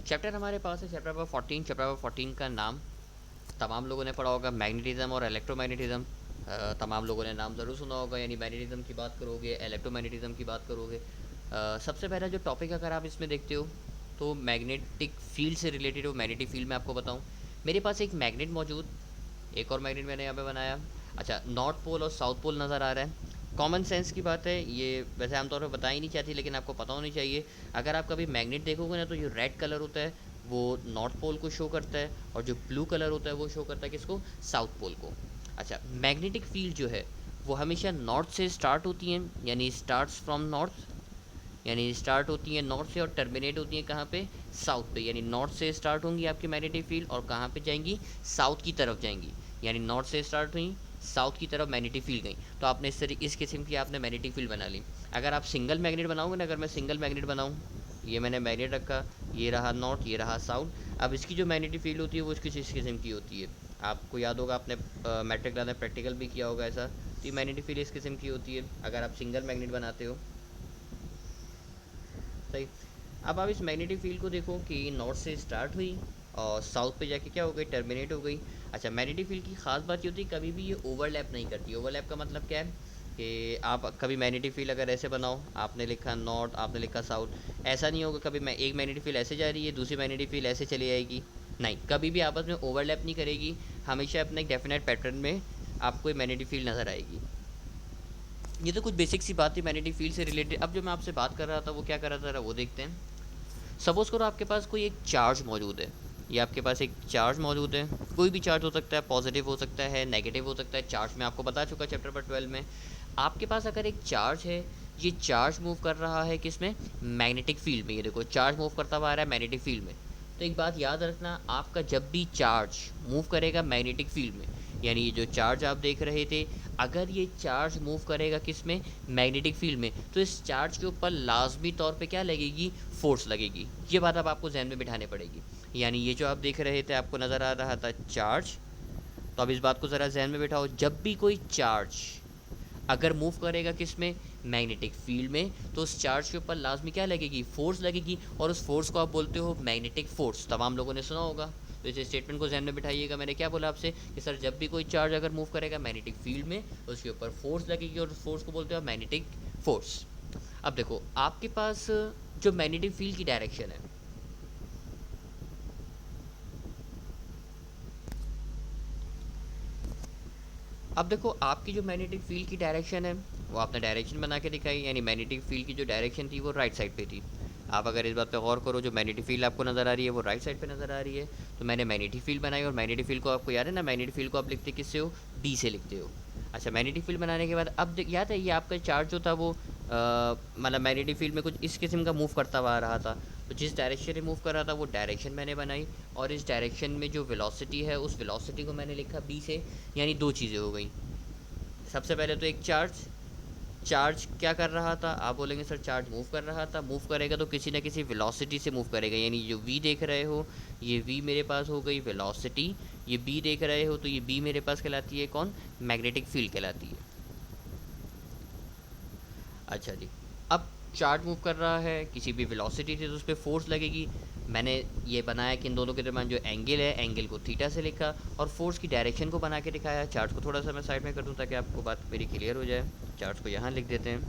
Chapter हमारे पास है chapter number 14। Chapter number 14 का नाम तमाम लोगों ने पढ़ा होगा, मैग्नेटिज्म और इलेक्ट्रोमैग्नेटिज्म। तमाम लोगों ने नाम ज़रूर सुना होगा, यानी मैग्नेटिज्म की बात करोगे, इलेक्ट्रोमैग्नेटिज्म की बात करोगे। सबसे पहला जो टॉपिक अगर आप इसमें देखते हो तो मैग्नेटिक फील्ड से रिलेटेड हो। मैग्नेटिक फील्ड में आपको बताऊं, मेरे पास एक मैग्नेट मौजूद, एक और मैग्नेट मैंने यहाँ पे बनाया। अच्छा, नॉर्थ पोल और साउथ पोल नज़र आ रहा है। कॉमन सेंस की बात है ये, वैसे आमतौर पर बताई नहीं चाहती लेकिन आपको पता होनी चाहिए। अगर आप कभी मैग्नेट देखोगे ना तो जो रेड कलर होता है वो नॉर्थ पोल को शो करता है, और जो ब्लू कलर होता है वो शो करता है किसको? साउथ पोल को। अच्छा, मैग्नेटिक फील्ड जो है वो हमेशा नॉर्थ से स्टार्ट होती हैं, यानी स्टार्ट्स फ्रॉम नॉर्थ, यानी स्टार्ट होती है नॉर्थ से और टर्मिनेट होती है कहाँ पे? साउथ पे। यानी नॉर्थ से स्टार्ट होंगी आपकी मैग्नेटिक फील्ड और कहाँ पे जाएंगी? साउथ की तरफ जाएंगी। यानी नॉर्थ से स्टार्ट हुई, साउथ की तरफ मैग्नेटिक फील्ड गई, तो आपने इस किस्म की आपने मैग्नेटिक फील्ड बना ली। अगर आप सिंगल मैग्नेट बनाओगे ना, अगर मैं सिंगल मैग्नेट बनाऊँ, ये मैंने मैग्नेट रखा, ये रहा नॉर्थ, ये रहा साउथ। अब इसकी जो मैग्नेटिक फील्ड होती है वो कुछ इस किस्म की होती है। आपको याद होगा, आपने मैट्रिक क्लास में प्रैक्टिकल भी किया होगा ऐसा। तो ये मैग्नेटिक फील्ड इस किस्म की होती है अगर आप सिंगल मैग्नेट बनाते हो। सही। अब आप इस मैग्नेटिक फील्ड को देखो कि नॉर्थ से स्टार्ट हुई और साउथ पे जाके क्या हो गई? टर्मिनेट हो गई। अच्छा, मैग्नेटिक फील्ड की खास बात ये होती है कभी भी ये ओवरलैप नहीं करती। ओवरलैप का मतलब क्या है कि आप कभी मैग्नेटिक फील्ड अगर ऐसे बनाओ, आपने लिखा नॉर्थ, आपने लिखा साउथ, ऐसा नहीं होगा कभी मैं एक मैग्नेटिक फील्ड ऐसे जा रही है, दूसरी मैग्नेटिक फील्ड ऐसे चली जाएगी। नहीं, कभी भी आपस में ओवरलैप नहीं करेगी। हमेशा अपने एक डेफिनेट पैटर्न में आपको मैग्नेटिक फील्ड नज़र आएगी। ये तो कुछ बेसिक सी बात थी मैग्नेटिक फील्ड से रिलेटेड। अब जो मैं आपसे बात कर रहा था वो क्या कर रहा था वो देखते हैं। सपोज़ करो आपके पास कोई एक चार्ज मौजूद है, ये आपके पास एक चार्ज मौजूद है। कोई भी चार्ज हो सकता है, पॉजिटिव हो सकता है, नेगेटिव हो सकता है। चार्ज में आपको बता चुका चैप्टर नंबर 12 में। आपके पास अगर एक चार्ज है, ये चार्ज मूव कर रहा है किसमें? मैग्नेटिक फील्ड में। ये देखो चार्ज मूव करता हुआ आ रहा है मैग्नेटिक फील्ड में। तो एक बात याद रखना, आपका जब भी चार्ज मूव करेगा मैग्नेटिक फील्ड में, यानी ये जो चार्ज आप देख रहे थे, अगर ये चार्ज मूव करेगा किस में? मैग्नेटिक फील्ड में, तो इस चार्ज के ऊपर लाजमी तौर पे क्या लगेगी? फोर्स लगेगी। ये बात अब आपको जहन में बिठानी पड़ेगी। यानी ये जो आप देख रहे थे, आपको नज़र आ रहा था चार्ज, तो अब इस बात को ज़रा जहन में बिठाओ। जब भी कोई चार्ज अगर मूव करेगा किस में? मैग्नेटिक फील्ड में, तो उस चार्ज के ऊपर लाजमी क्या लगेगी? फोर्स लगेगी, और उस फोर्स को आप बोलते हो मैग्नेटिक फोर्स। तमाम लोगों ने सुना होगा। तो इस स्टेटमेंट को जहन में बिठाइएगा। मैंने क्या बोला आपसे कि सर जब भी कोई चार्ज अगर मूव करेगा मैग्नेटिक फील्ड में, उसके ऊपर फोर्स लगेगी, और उस फोर्स को बोलते हो मैग्नेटिक फोर्स। अब देखो आपके पास जो मैग्नेटिक फील्ड की डायरेक्शन है, अब देखो आपकी जो मैग्नेटिक फील्ड की डायरेक्शन है वो आपने डायरेक्शन बना के दिखाई, यानी मैग्नेटिक फील्ड की जो डायरेक्शन थी वो राइट साइड पे थी। आप अगर इस बात पे गौर करो, जो मैग्नेटिक फील्ड आपको नज़र आ रही है वो राइट साइड पे नज़र आ रही है। तो मैंने मैग्नेटिक फील्ड बनाई, और मैग्नेटिक फील्ड को आपको याद है ना, मैग्नेटिक फील्ड को आप लिखते किससे हो? डी से लिखते हो। अच्छा, मैग्नेटिक फील्ड बनाने के बाद अब याद है ये आपका चार्ज जो था वो मतलब मैग्नेटिक फील्ड में कुछ इस किस्म का मूव करता हुआ आ रहा था। तो जिस डायरेक्शन में मूव कर रहा था वो डायरेक्शन मैंने बनाई, और इस डायरेक्शन में जो वेलोसिटी है उस वेलोसिटी को मैंने लिखा बी से। यानी दो चीज़ें हो गई। सबसे पहले तो एक चार्ज, चार्ज क्या कर रहा था? आप बोलेंगे सर चार्ज मूव कर रहा था। मूव करेगा तो किसी ना किसी वेलोसिटी से मूव करेगा, यानी जो v देख रहे हो, ये v मेरे पास हो गई वेलोसिटी। ये b देख रहे हो तो ये b मेरे पास कहलाती है कौन? मैग्नेटिक फील्ड कहलाती है। अच्छा जी, अब चार्ज मूव कर रहा है, किसी भी वेलोसिटी से, तो उस पर फोर्स लगेगी। मैंने ये बनाया कि इन दोनों के दरमियान जो एंगल है, एंगल को थीटा से लिखा, और फोर्स की डायरेक्शन को बना के दिखाया। चार्ज को थोड़ा सा मैं साइड में कर दूँ ताकि आपको बात मेरी क्लियर हो जाए। चार्ज को यहाँ लिख देते हैं,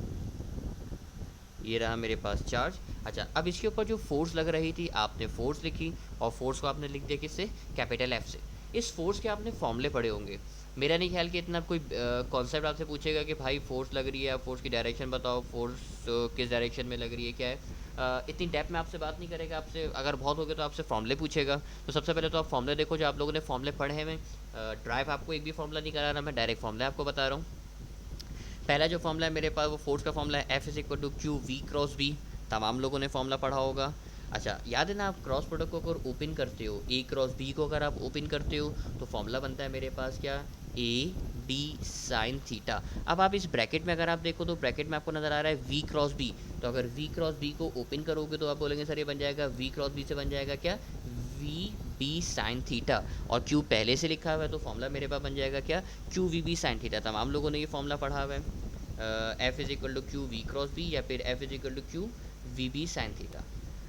ये रहा मेरे पास चार्ज। अच्छा, अब इसके ऊपर जो फोर्स लग रही थी, आपने फोर्स लिखी, और फोर्स को आपने लिख दिया किससे? कैपिटल एफ से। इस फोर्स के आपने फॉर्मूले पढ़े होंगे। मेरा नहीं ख्याल कि इतना कोई कॉन्सेप्ट आपसे पूछेगा कि भाई फोर्स लग रही है, आप फोर्स की डायरेक्शन बताओ, फोर्स किस डायरेक्शन में लग रही है, क्या है। इतनी डेप्थ में आपसे बात नहीं करेगा। आपसे अगर बहुत हो गया तो आपसे फॉर्मूले पूछेगा। तो सबसे पहले तो आप फॉर्मूले देखो जो आप लोगों ने फॉर्मूले पढ़े हैं। ड्राइव आपको एक भी फॉर्मूला नहीं करा रहा, मैं डायरेक्ट फॉर्मूले आपको बता रहा हूँ। पहला जो फॉर्मूला है मेरे पास वो फोर्स का फॉर्मूला है, F is equal to Q V cross B. तमाम लोगों ने फॉर्मूला पढ़ा होगा। अच्छा, याद है ना, आप क्रॉस प्रोडक्ट को अगर ओपन करते हो, ए क्रॉस बी को अगर आप ओपन करते हो तो फॉर्मूला बनता है मेरे पास क्या? A B sine theta. अब आप इस ब्रैकेट में अगर आप देखो तो ब्रैकेट में आपको नज़र आ रहा है वी क्रॉस बी। तो अगर वी क्रॉस बी को ओपन करोगे तो आप बोलेंगे सर ये बन जाएगा वी क्रॉस बी से बन जाएगा क्या? V B sine theta. और क्यू पहले से लिखा हुआ है तो फॉर्मूला मेरे पास बन जाएगा क्या? Q V B sine theta. तमाम लोगों ने ये फॉर्मूला पढ़ा हुआ है। F is equal to Q V cross B, या फिर F is equal to Q V B sine theta.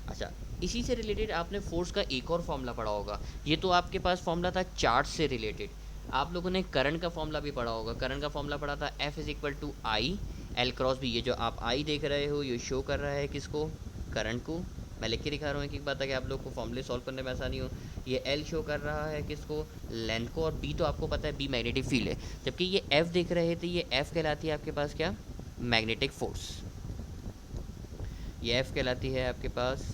अच्छा, इसी से रिलेटेड आपने फोर्स का एक और फॉर्मूला पढ़ा होगा। ये तो आपके पास फॉर्मूला था चार्ज से रिलेटेड। आप लोगों ने करंट का फॉर्मूला भी पढ़ा होगा। करंट का फॉर्मूला पढ़ा था F is equal to I L cross B. ये जो आप आई देख रहे हो ये शो कर रहा है किसको, करंट को। मैं लिख के दिखा रहा हूँ एक बात ताकि आप लोग को फॉर्मूले सॉल्व करने में आसानी हो। ये एल शो कर रहा है किसको, लेंथ को, और बी तो आपको पता है बी मैग्नेटिक फील्ड है। जबकि ये एफ देख रहे थे, ये एफ कहलाती है आपके पास क्या, मैग्नेटिक फोर्स। ये एफ कहलाती है आपके पास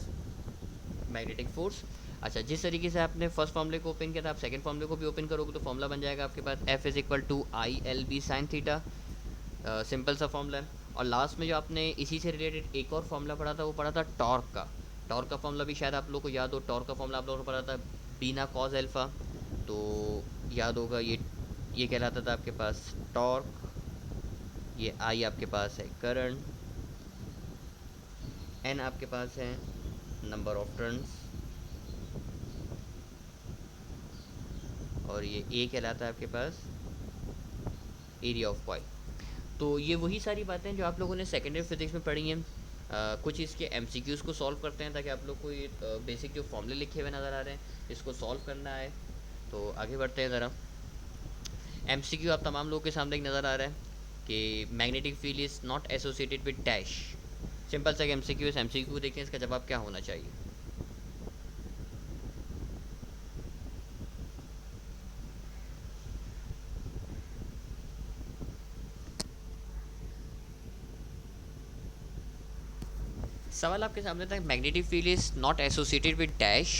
मैग्नेटिक फोर्स। अच्छा, जिस तरीके से आपने फर्स्ट फॉर्मूले को ओपन किया था, आप सेकंड फॉर्मूले को भी ओपन करोगे तो फॉर्मूला बन जाएगा आपके पास F is equal to I L B sine theta. Simple सा फॉर्मूला है। और लास्ट में जो आपने इसी से रिलेटेड एक और फॉर्मूला पढ़ा था वो पढ़ा था टॉर्क का। टॉर्क का फॉर्मूला भी शायद आप लोग को याद हो। टॉर्क का फॉर्मूला आप लोगों को पढ़ा था बीना कॉज एल्फा, तो याद होगा ये कहलाता था आपके पास टॉर्क। ये आई आपके पास है करंट, एन आपके पास है नंबर ऑफ टर्न्स, और ये ए कहलाता है आपके पास एरिया ऑफ कॉइल। तो ये वही सारी बातें जो आप लोगों ने सेकेंडरी फिजिक्स में पढ़ी हैं। कुछ इसके एमसीक्यूज़ को सॉल्व करते हैं ताकि आप लोग को ये बेसिक जो फॉर्मूले लिखे हुए नज़र आ रहे हैं इसको सॉल्व करना है। तो आगे बढ़ते हैं ज़रा। एमसीक्यू आप तमाम लोगों के सामने एक नज़र आ रहा है कि magnetic field is not associated with dash. Simple सा एमसीक्यू, इस एमसीक्यू को देखते हैं, इसका जवाब क्या होना चाहिए। सवाल आपके सामने था magnetic field is not associated with dash.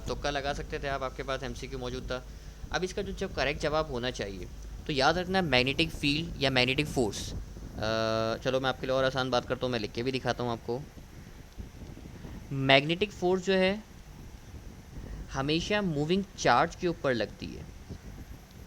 तुक्का लगा सकते थे आप, आपके पास एमसीक्यू मौजूद था। अब इसका जो करेक्ट जवाब होना चाहिए तो याद रखना मैग्नेटिक फील्ड या मैग्नेटिक फोर्स। चलो मैं आपके लिए और आसान बात करता हूँ, मैं लिख के भी दिखाता हूँ आपको। मैग्नेटिक फोर्स जो है हमेशा मूविंग चार्ज के ऊपर लगती है,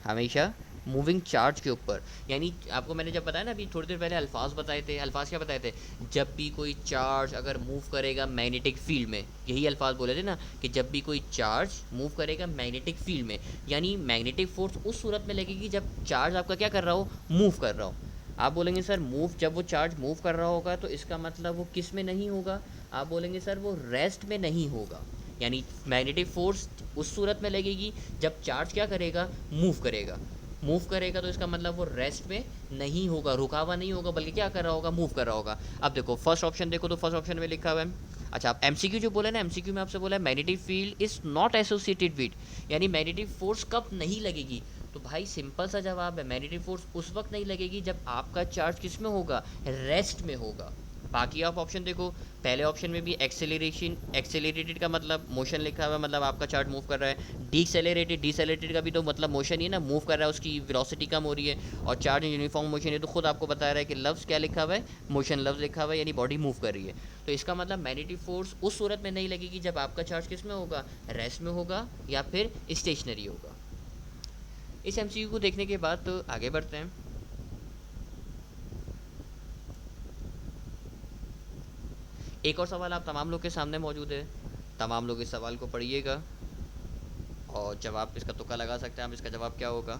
हमेशा मूविंग चार्ज के ऊपर। यानी आपको मैंने जब बताया ना अभी थोड़ी देर पहले अल्फाज बताए थे, अल्फाज क्या बताए थे, जब भी कोई चार्ज अगर मूव करेगा मैग्नेटिक फील्ड में, यही अल्फाज बोले थे ना कि जब भी कोई चार्ज मूव करेगा मैग्नेटिक फील्ड में, यानी मैग्नेटिक फोर्स उस सूरत में लगेगी जब चार्ज आपका क्या कर रहा हो, मूव कर रहा हो। आप बोलेंगे सर मूव, जब वो चार्ज मूव कर रहा होगा तो इसका मतलब वो किस में नहीं होगा, आप बोलेंगे सर वो रेस्ट में नहीं होगा। यानी मैग्नेटिक फोर्स उस सूरत में लगेगी जब चार्ज क्या करेगा, मूव करेगा। मूव करेगा तो इसका मतलब वो रेस्ट में नहीं होगा, रुका हुआ नहीं होगा, बल्कि क्या कर रहा होगा, मूव कर रहा होगा। अब देखो फर्स्ट ऑप्शन देखो तो फर्स्ट ऑप्शन में लिखा हुआ है। अच्छा, आप एमसीक्यू जो बोले ना, एमसीक्यू में आपसे बोला है magnetic field is not associated with, यानी मैग्नेटिक फोर्स कब नहीं लगेगी। तो भाई सिंपल सा जवाब है, मैग्नेटिक फोर्स उस वक्त नहीं लगेगी जब आपका चार्ज किस में होगा, रेस्ट में होगा। बाकी आप ऑप्शन देखो, पहले ऑप्शन में भी एक्सेलरेशन, एक्सेलरेटेड का मतलब मोशन लिखा हुआ है, मतलब आपका चार्ज मूव कर रहा है। डीसेलरेटेड, डीसेलरेटेड का भी तो मतलब मोशन ही है ना, मूव कर रहा है, उसकी वेलोसिटी कम हो रही है। और चार्ज यूनिफॉर्म मोशन है, तो खुद आपको बता रहा है कि लफ्ज़ क्या लिखा हुआ है, मोशन लफ्ज़ लिखा हुआ है, यानी बॉडी मूव कर रही है। तो इसका मतलब मैग्नेटिक फोर्स उस सूरत में नहीं लगेगी जब आपका चार्ज किस में होगा, रेस्ट में होगा या फिर स्टेशनरी होगा। इस एमसीक्यू को देखने के बाद तो आगे बढ़ते हैं। एक और सवाल आप तमाम लोग के सामने मौजूद है, तमाम लोग इस सवाल को पढ़िएगा और जवाब इसका तुक्का लगा सकते हैं आप, इसका जवाब क्या होगा।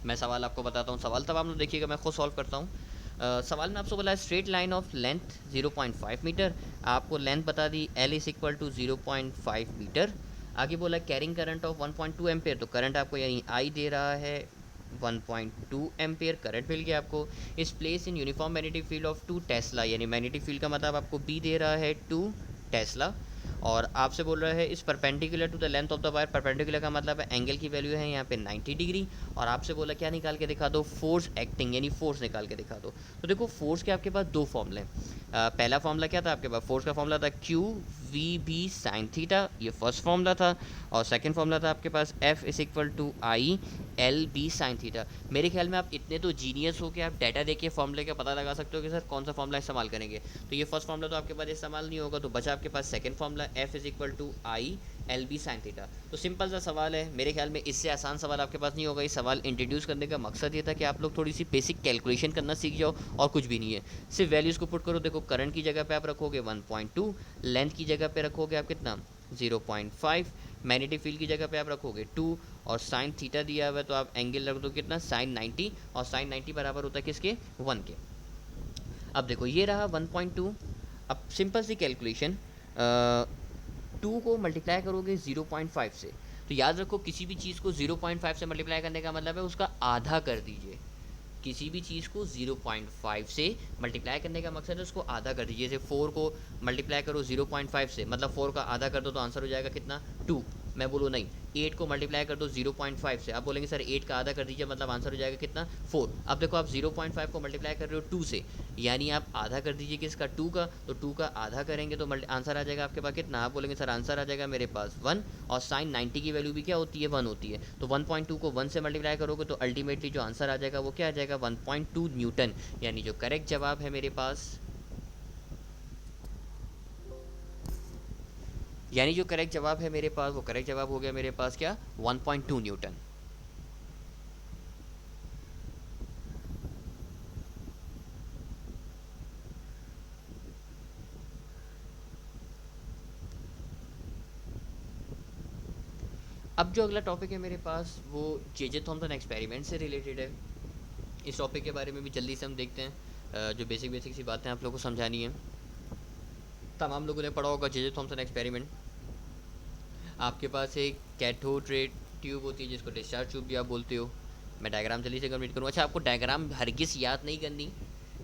मैं सवाल आपको बताता हूँ, सवाल तब आप लोग देखिएगा, मैं खुद सॉल्व करता हूँ। सवाल में आपसे बोला है straight line of length 0.5 metre, आपको लेंथ बता दी L is equal to 0.5 metre. आगे बोला कैरिंग करंट ऑफ 1.2 एम्पेयर, तो करंट आपको यहीं आई दे रहा है 1.2 एम्पेयर करंट मिल गया आपको। इस place in uniform magnetic field of 2 Tesla, यानी मैग्नेटिक फील्ड का मतलब आपको बी दे रहा है 2 टेस्ला। और आपसे बोल रहा है इस perpendicular to the length of the wire, perpendicular का मतलब है एंगल की वैल्यू है यहाँ पे 90 डिग्री। और आपसे बोला क्या निकाल के दिखा दो, फोर्स एक्टिंग, यानी फोर्स निकाल के दिखा दो। तो देखो फोर्स के आपके पास दो फॉर्मूले हैं। पहला फॉर्मूला क्या था आपके पास, फोर्स का फॉर्मूला था Q V B sine theta, ये फर्स्ट फॉर्मूला था। और सेकंड फॉर्मूला था आपके पास F is equal to I L B sine theta. मेरे ख्याल में आप इतने तो जीनियस हो कि आप डाटा देखिए फॉर्मूले का पता लगा सकते हो कि सर कौन सा फॉर्मूला इस्तेमाल करेंगे। तो ये फर्स्ट फॉर्मूला तो आपके पास इस्तेमाल नहीं होगा, तो बचा आपके पास second formula F is equal to I L B sine theta. तो सिंपल सा सवाल है, मेरे ख्याल में इससे आसान सवाल आपके पास नहीं होगा। इस सवाल इंट्रोड्यूस करने का मकसद ये था कि आप लोग थोड़ी सी बेसिक कैलकुलेशन करना सीख जाओ, और कुछ भी नहीं है। सिर्फ वैल्यूज़ को पुट करो। देखो करंट की जगह पे आप रखोगे 1.2, लेंथ की जगह पे रखोगे आप कितना 0.5, मैग्नेटिक फील्ड की जगह पे आप रखोगे 2, और साइन थीटा दिया हुआ है तो आप एंगल रख दो कितना साइन 90, और साइन 90 बराबर होता है किसके, 1 के। अब देखो ये रहा 1.2। अब सिंपल सी कैलकुलेशन, 2 को मल्टीप्लाई करोगे 0.5 से, तो याद रखो किसी भी चीज़ को 0.5 से मल्टीप्लाई करने का मतलब है उसका आधा कर दीजिए। किसी भी चीज़ को 0.5 से मल्टीप्लाई करने का मकसद है उसको आधा कर दीजिए। जैसे 4 को मल्टीप्लाई करो 0.5 से, मतलब 4 का आधा कर दो तो आंसर हो जाएगा कितना, 2। मैं बोलूँ नहीं, 8 को मल्टीप्लाई कर दो 0.5 से, आप बोलेंगे सर 8 का आधा कर दीजिए, मतलब आंसर हो जाएगा कितना, 4। अब देखो आप 0.5 को मल्टीप्लाई कर रहे हो 2 से, यानी आप आधा कर दीजिए किसका, 2 का, तो 2 का आधा करेंगे तो आंसर आ जाएगा आपके पास कितना, आप बोलेंगे सर आंसर आ जाएगा मेरे पास 1, और साइन 90 की वैल्यू भी क्या होती है, 1 होती है। तो 1.2 को 1 से मल्टीप्लाई करोगे तो अल्टीमेटली जो आंसर आ जाएगा वो क्या आ जाएगा, 1.2 न्यूटन। यानी जो करेक्ट जवाब है मेरे पास, यानी जो करेक्ट जवाब है मेरे पास वो करेक्ट जवाब हो गया मेरे पास क्या, 1.2 न्यूटन। अब जो अगला टॉपिक है मेरे पास वो जे थॉम्सन एक्सपेरिमेंट से रिलेटेड है। इस टॉपिक के बारे में भी जल्दी से हम देखते हैं। जो बेसिक बेसिक सी बातें आप लोगों को समझानी है। तमाम लोगों ने पढ़ा होगा जे थॉम्सन एक्सपेरिमेंट। आपके पास एक कैथोड रे ट्यूब होती है जिसको डिस्चार्ज ट्यूब भी आप बोलते हो। मैं डायग्राम जल्दी से कंप्लीट करूँ। अच्छा, आपको डायग्राम हरगिज़ याद नहीं करनी।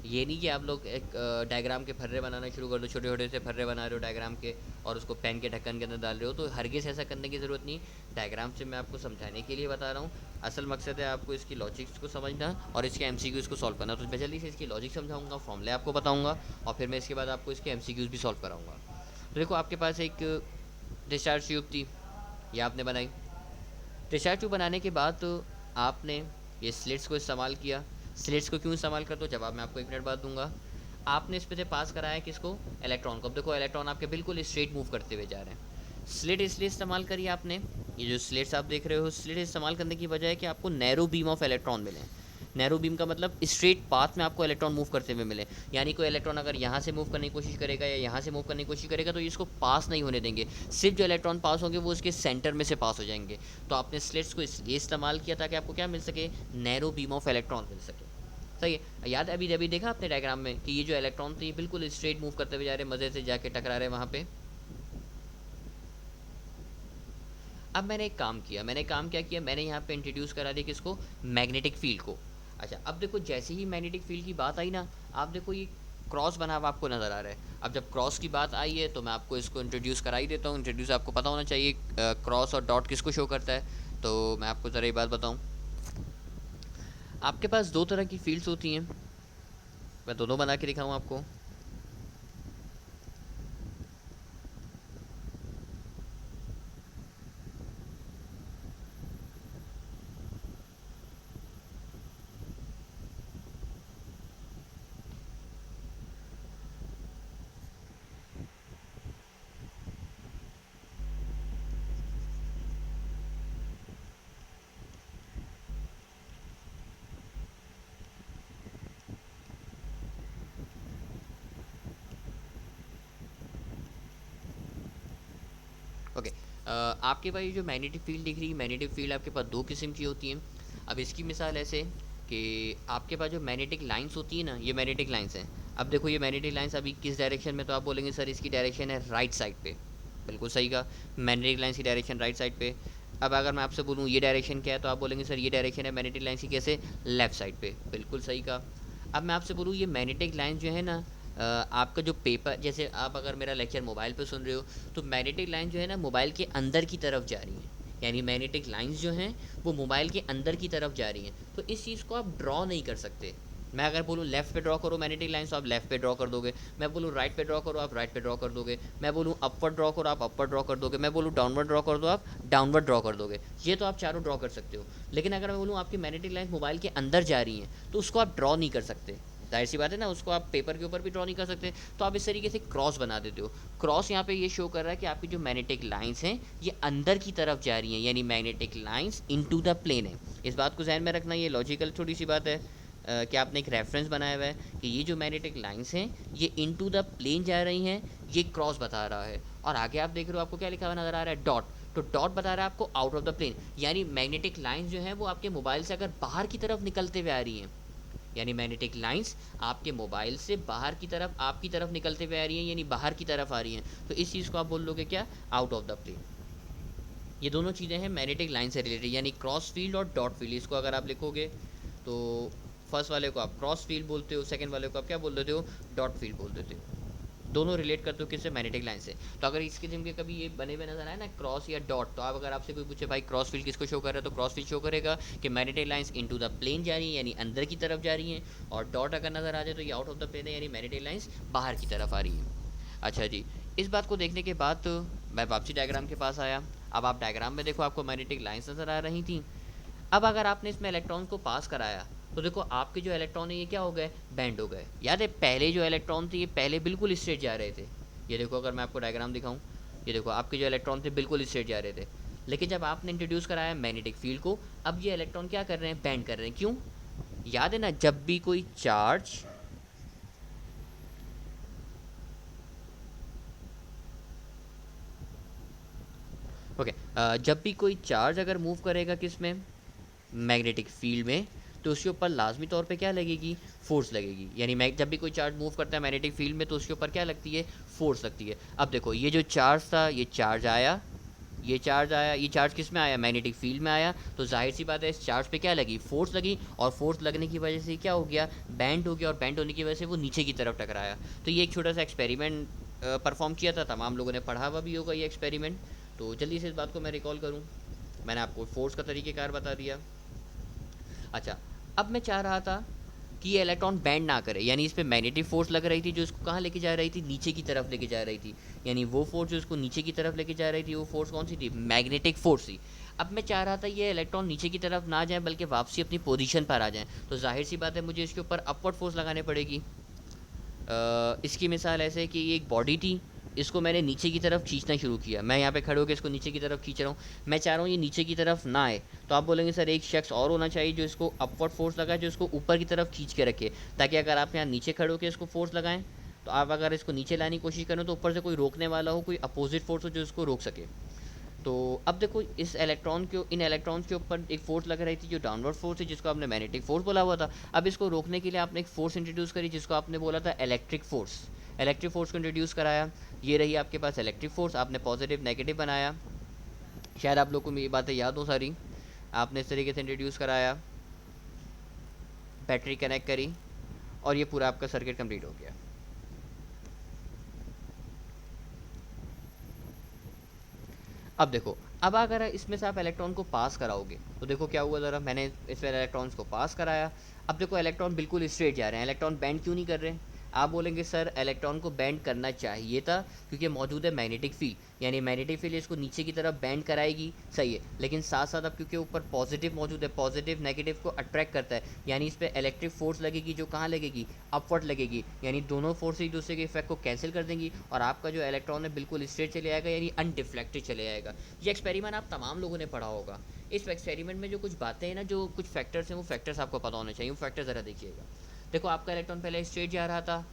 ये नहीं कि आप लोग एक डायग्राम के फर्रे बनाना शुरू कर दो, छोटे छोटे से फर्रे बना रहे हो डायग्राम के और उसको पेन के ढक्कन के अंदर डाल रहे हो, तो हरगिज़ ऐसा करने की ज़रूरत नहीं। डायग्राम से मैं आपको समझाने के लिए बता रहा हूँ। असल मकसद है आपको इसकी लॉजिक्स को समझना और इसके एमसीक्यूज़ को सॉल्व करना। तो मैं जल्दी से इसकी लॉजिक समझाऊंगा, फॉर्मूले आपको बताऊंगा और फिर मैं इसके बाद आपको इसके एमसीक्यूज़ भी सॉल्व कराऊंगा। तो देखो आपके पास एक डिस्चार्ज ट्यूब थी, ये आपने बनाई। डिस्चार्ज ट्यूब बनाने के बाद तो आपने ये स्लिट्स को इस्तेमाल किया। स्लिट्स को क्यों इस्तेमाल करते हो जवाब मैं आपको 1 मिनट बाद दूंगा। आपने इस पे से पास कराया किसको, इलेक्ट्रॉन को। अब देखो इलेक्ट्रॉन आपके बिल्कुल स्ट्रेट मूव करते हुए जा रहे हैं। स्लिट इसलिए इस्तेमाल करी आपने, ये जो स्लिट्स आप देख रहे हो, स्लिट इस्तेमाल करने की वजह है कि आपको नैरो बीम ऑफ इलेक्ट्रॉन मिले। नैरो बीम का मतलब स्ट्रेट पाथ में आपको इलेक्ट्रॉन मूव करते हुए मिले। यानी कोई इलेक्ट्रॉन अगर यहाँ से मूव करने की कोशिश करेगा या यहाँ से मूव करने की कोशिश करेगा तो ये इसको पास नहीं होने देंगे। सिर्फ जो इलेक्ट्रॉन पास होंगे वो इसके सेंटर में से पास हो जाएंगे। तो आपने स्लिट्स को इसलिए इस्तेमाल किया ताकि आपको क्या मिल सके, नैरो बीम ऑफ इलेक्ट्रॉन मिल सके। सही है। याद है अभी अभी देखा आपने डायग्राम में कि ये जो इलेक्ट्रॉन थे ये बिल्कुल स्ट्रेट मूव करते हुए जा रहे हैं, मज़े से जाके टकरा रहे हैं वहाँ पे। अब मैंने एक काम किया, क्या किया, मैंने यहाँ पे इंट्रोड्यूस करा दिया किसको, मैग्नेटिक फील्ड को। अच्छा, अब देखो जैसे ही मैग्नेटिक फील्ड की बात आई ना, आप देखो ये क्रॉस बना हुआ आपको नज़र आ रहा है। अब जब क्रॉस की बात आई है तो मैं आपको इसको इंट्रोड्यूस करा ही देता हूँ। इंट्रोड्यूस आपको पता होना चाहिए क्रॉस और डॉट किसको शो करता है। तो मैं आपको ज़रा ये बात बताऊँ, आपके पास 2 तरह की फील्ड्स होती हैं। मैं दोनों बना के दिखाऊँ आपको। ओके, आपके पास ये जो मैग्नेटिक फील्ड दिख रही है, मैग्नेटिक फील्ड आपके पास 2 किस्म की होती हैं। अब इसकी मिसाल ऐसे कि आपके पास जो मैग्नेटिक लाइंस होती है ना, ये मैग्नेटिक लाइंस हैं। अब देखो ये मैग्नेटिक लाइंस अभी किस डायरेक्शन में, तो आप बोलेंगे सर इसकी डायरेक्शन है राइट साइड पे। बिल्कुल सही कहा, मैग्नेटिक लाइंस की डायरेक्शन राइट साइड पे। अब अगर मैं आपसे बोलूँ ये डायरेक्शन क्या है, तो आप बोलेंगे सर ये डायरेक्शन है मैग्नेटिक लाइंस की कैसे, लेफ्ट साइड पे। बिल्कुल सही कहा। अब मैं आपसे बोलूँ ये मैग्नेटिक लाइंस जो है ना, आपका जो पेपर, जैसे आप अगर मेरा लेक्चर मोबाइल पे सुन रहे हो तो मैग्नेटिक लाइन जो है ना मोबाइल के अंदर की तरफ जा रही हैं। यानी मैग्नेटिक लाइंस जो हैं वो मोबाइल के अंदर की तरफ जा रही हैं। तो इस चीज़ को आप ड्रॉ नहीं कर सकते। मैं अगर बोलूँ लेफ़्ट पे ड्रॉ करो मैग्नेटिक लाइंस, तो आप लेफ़्ट पे ड्रॉ कर दोगे। मैं बोलूँ राइट पे ड्रॉ करो, आप राइट पे ड्रॉ कर दोगे। मैं बोलूँ अपवर्ड ड्रॉ करो, आप अपवर्ड ड्रॉ कर दोगे। मैं बोलूँ डाउनवर्ड ड्रॉ कर दो, आप डाउनवर्ड ड्रॉ कर दोगे। ये तो आप चारों ड्रॉ कर सकते हो। लेकिन अगर मैं बोलूँ आपकी मैग्नेटिक लाइंस मोबाइल के अंदर जा रही हैं तो उसको आप ड्रॉ नहीं कर सकते। जाहिर सी बात है ना, उसको आप पेपर के ऊपर भी ड्रॉ नहीं कर सकते। तो आप इस तरीके से क्रॉस बना देते हो। क्रॉस यहाँ पे ये शो कर रहा है कि आपकी जो मैग्नेटिक लाइंस हैं ये अंदर की तरफ जा रही हैं, यानी magnetic lines into the plane है। इस बात को ध्यान में रखना, ये लॉजिकल छोटी सी बात है कि आपने एक रेफरेंस बनाया हुआ है कि ये जो मैग्नेटिक लाइंस हैं ये इनटू द प्लेन जा रही हैं, ये क्रॉस बता रहा है। और आगे आप देख रहे हो आपको क्या लिखा हुआ नज़र आ रहा है, डॉट। तो डॉट बता रहा है आपको आउट ऑफ द प्लेन, यानी मैग्नेटिक लाइंस जो हैं वो आपके मोबाइल से अगर बाहर की तरफ निकलते हुए आ रही हैं, यानी मैग्नेटिक लाइंस आपके मोबाइल से बाहर की तरफ आपकी तरफ निकलते हुए आ रही हैं, यानी बाहर की तरफ आ रही हैं, तो इस चीज़ को आप बोल लोगे क्या, आउट ऑफ द प्लेन। ये दोनों चीज़ें हैं मैग्नेटिक लाइन से रिलेटेड, यानी क्रॉस फील्ड और डॉट फील्ड। इसको अगर आप लिखोगे तो फर्स्ट वाले को आप क्रॉस फील्ड बोलते हो, सेकंड वाले को आप क्या बोल देते हो, डॉट फील्ड बोल देते हो। दोनों रिलेट करते हो किससे, मैग्नेटिक लाइन से। तो अगर इसके जिम के कभी ये बने हुए नजर आए ना क्रॉस या डॉट, तो आप अगर आपसे कोई पूछे भाई क्रॉस फील्ड किसको शो कर रहा है, तो क्रॉस फील्ड शो करेगा कि magnetic lines into the plane जा रही है, यानी अंदर की तरफ जा रही हैं। और डॉट अगर नजर आ जाए तो ये आउट ऑफ द प्लेन है, यानी मैग्नेटिक लाइंस बाहर की तरफ आ रही है। अच्छा जी, इस बात को देखने के बाद तो मैं वापसी डायग्राम के पास आया। अब आप डायग्राम में देखो आपको मैग्नेटिक लाइंस नज़र आ रही थी। अब अगर आपने इसमें इलेक्ट्रॉन को पास कराया तो देखो आपके जो इलेक्ट्रॉन है ये क्या हो गए, बैंड हो गए। याद है पहले जो इलेक्ट्रॉन थे ये पहले बिल्कुल स्ट्रेट जा रहे थे। ये देखो अगर मैं आपको डायग्राम दिखाऊं, ये देखो आपके जो इलेक्ट्रॉन थे बिल्कुल स्ट्रेट जा रहे थे। लेकिन जब आपने इंट्रोड्यूस कराया मैग्नेटिक फील्ड को, अब ये इलेक्ट्रॉन क्या कर रहे हैं, बैंड कर रहे हैं। क्यों, याद है ना, जब भी कोई चार्ज जब भी कोई चार्ज अगर मूव करेगा किस में, मैग्नेटिक फील्ड में, तो उसके ऊपर लाजमी तौर पे क्या लगेगी, फोर्स लगेगी। यानी जब भी कोई चार्ज मूव करता है मैग्नेटिक फील्ड में तो उसके ऊपर क्या लगती है, फोर्स लगती है। अब देखो ये जो चार्ज था, ये चार्ज आया, ये चार्ज आया, ये चार्ज किस में आया, मैग्नेटिक फील्ड में आया, तो जाहिर सी बात है इस चार्ज पे क्या लगी, फोर्स लगी। और फोर्स लगने की वजह से क्या हो गया, बैंड हो गया, और बैंड होने की वजह से वो नीचे की तरफ टकराया। तो ये एक छोटा सा एक्सपेरिमेंट परफॉर्म किया था, तमाम लोगों ने पढ़ा हुआ भी होगा ये एक्सपेरिमेंट। तो जल्दी से इस बात को मैं रिकॉल करूँ, मैंने आपको फोर्स का तरीक़ेकार बता दिया। अच्छा, अब मैं चाह रहा था कि ये इलेक्ट्रॉन बैंड ना करे, यानी इस पर मैग्नेटिक फोर्स लग रही थी जो इसको कहाँ लेके जा रही थी, नीचे की तरफ लेके जा रही थी। यानी वो फोर्स जो इसको नीचे की तरफ लेके जा रही थी वो फोर्स कौन सी थी, मैग्नेटिक फोर्स थी। अब मैं चाह रहा था ये इलेक्ट्रॉन नीचे की तरफ ना जाए बल्कि वापसी अपनी पोजीशन पर आ जाए, तो जाहिर सी बात है मुझे इसके ऊपर अपवर्ड फोर्स लगाने पड़ेगी। इसकी मिसाल ऐसे है कि ये एक बॉडी थी, इसको मैंने नीचे की तरफ खींचना शुरू किया। मैं यहाँ पे खड़े होकर इसको नीचे की तरफ खींच रहा हूँ, मैं चाह रहा हूँ ये नीचे की तरफ ना आए। तो आप बोलेंगे सर एक शख्स और होना चाहिए जो इसको अपवर्ड फोर्स लगाए, जो इसको ऊपर की तरफ खींच के रखे, ताकि अगर आप यहाँ नीचे खड़े होकर इसको फोर्स लगाएं तो आप अगर इसको नीचे लाने की कोशिश करें तो ऊपर से कोई रोकने वाला हो, कोई अपोजिट फोर्स हो जो इसको रोक सके। तो अब देखो इस इलेक्ट्रॉन के इन इलेक्ट्रॉन्स के ऊपर एक फोर्स लग रही थी जो डाउनवर्ड फोर्स है, जिसको आपने मैग्नेटिक फोर्स बोला हुआ था। अब इसको रोकने के लिए आपने एक फोर्स इंट्रोड्यूस करी जिसको आपने बोला था इलेक्ट्रिक फोर्स। इलेक्ट्रिक फोर्स को इंट्रोड्यूस कराया, ये रही आपके पास इलेक्ट्रिक फोर्स, आपने पॉजिटिव नेगेटिव बनाया। शायद आप लोग को ये बातें याद हो सारी। आपने इस तरीके से इंट्रोड्यूस कराया, बैटरी कनेक्ट करी, और ये पूरा आपका सर्किट कंप्लीट हो गया। अब देखो, अब अगर इसमें से आप इलेक्ट्रॉन को पास कराओगे तो देखो क्या हुआ, ज़रा मैंने इसमें इलेक्ट्रॉन्स को पास कराया। अब देखो इलेक्ट्रॉन बिल्कुल स्ट्रेट जा रहे हैं, इलेक्ट्रॉन बैंड क्यों नहीं कर रहे हैं। आप बोलेंगे सर इलेक्ट्रॉन को बैंड करना चाहिए था क्योंकि मौजूद है मैग्नेटिक फील्ड, यानी मैग्नेटिक फील्ड इसको नीचे की तरफ बैंड कराएगी, सही है। लेकिन साथ साथ अब क्योंकि ऊपर पॉजिटिव मौजूद है, पॉजिटिव नेगेटिव को अट्रैक्ट करता है, यानी इस पर इलेक्ट्रिक फोर्स लगेगी जो कहाँ लगेगी, अपवर्ड लगेगी। यानी दोनों फोर्स एक दूसरे के इफेक्ट को कैंसिल कर देंगी और आपका जो इलेक्ट्रॉन है बिल्कुल स्ट्रेट चले आएगा, यानी अनडिफ्लेक्टेड चले आएगा। ये एक्सपेरिमेंट आप तमाम लोगों ने पढ़ा होगा। इस एक्सपेरिमेंट में जो कुछ बातें हैं ना, जो कुछ फैक्टर्स हैं, वो फैक्टर्स आपको पता होने चाहिए। वो फैक्टर ज़रा देखिएगा। देखो आपका इलेक्ट्रॉन पहले स्ट्रेट जा रहा था,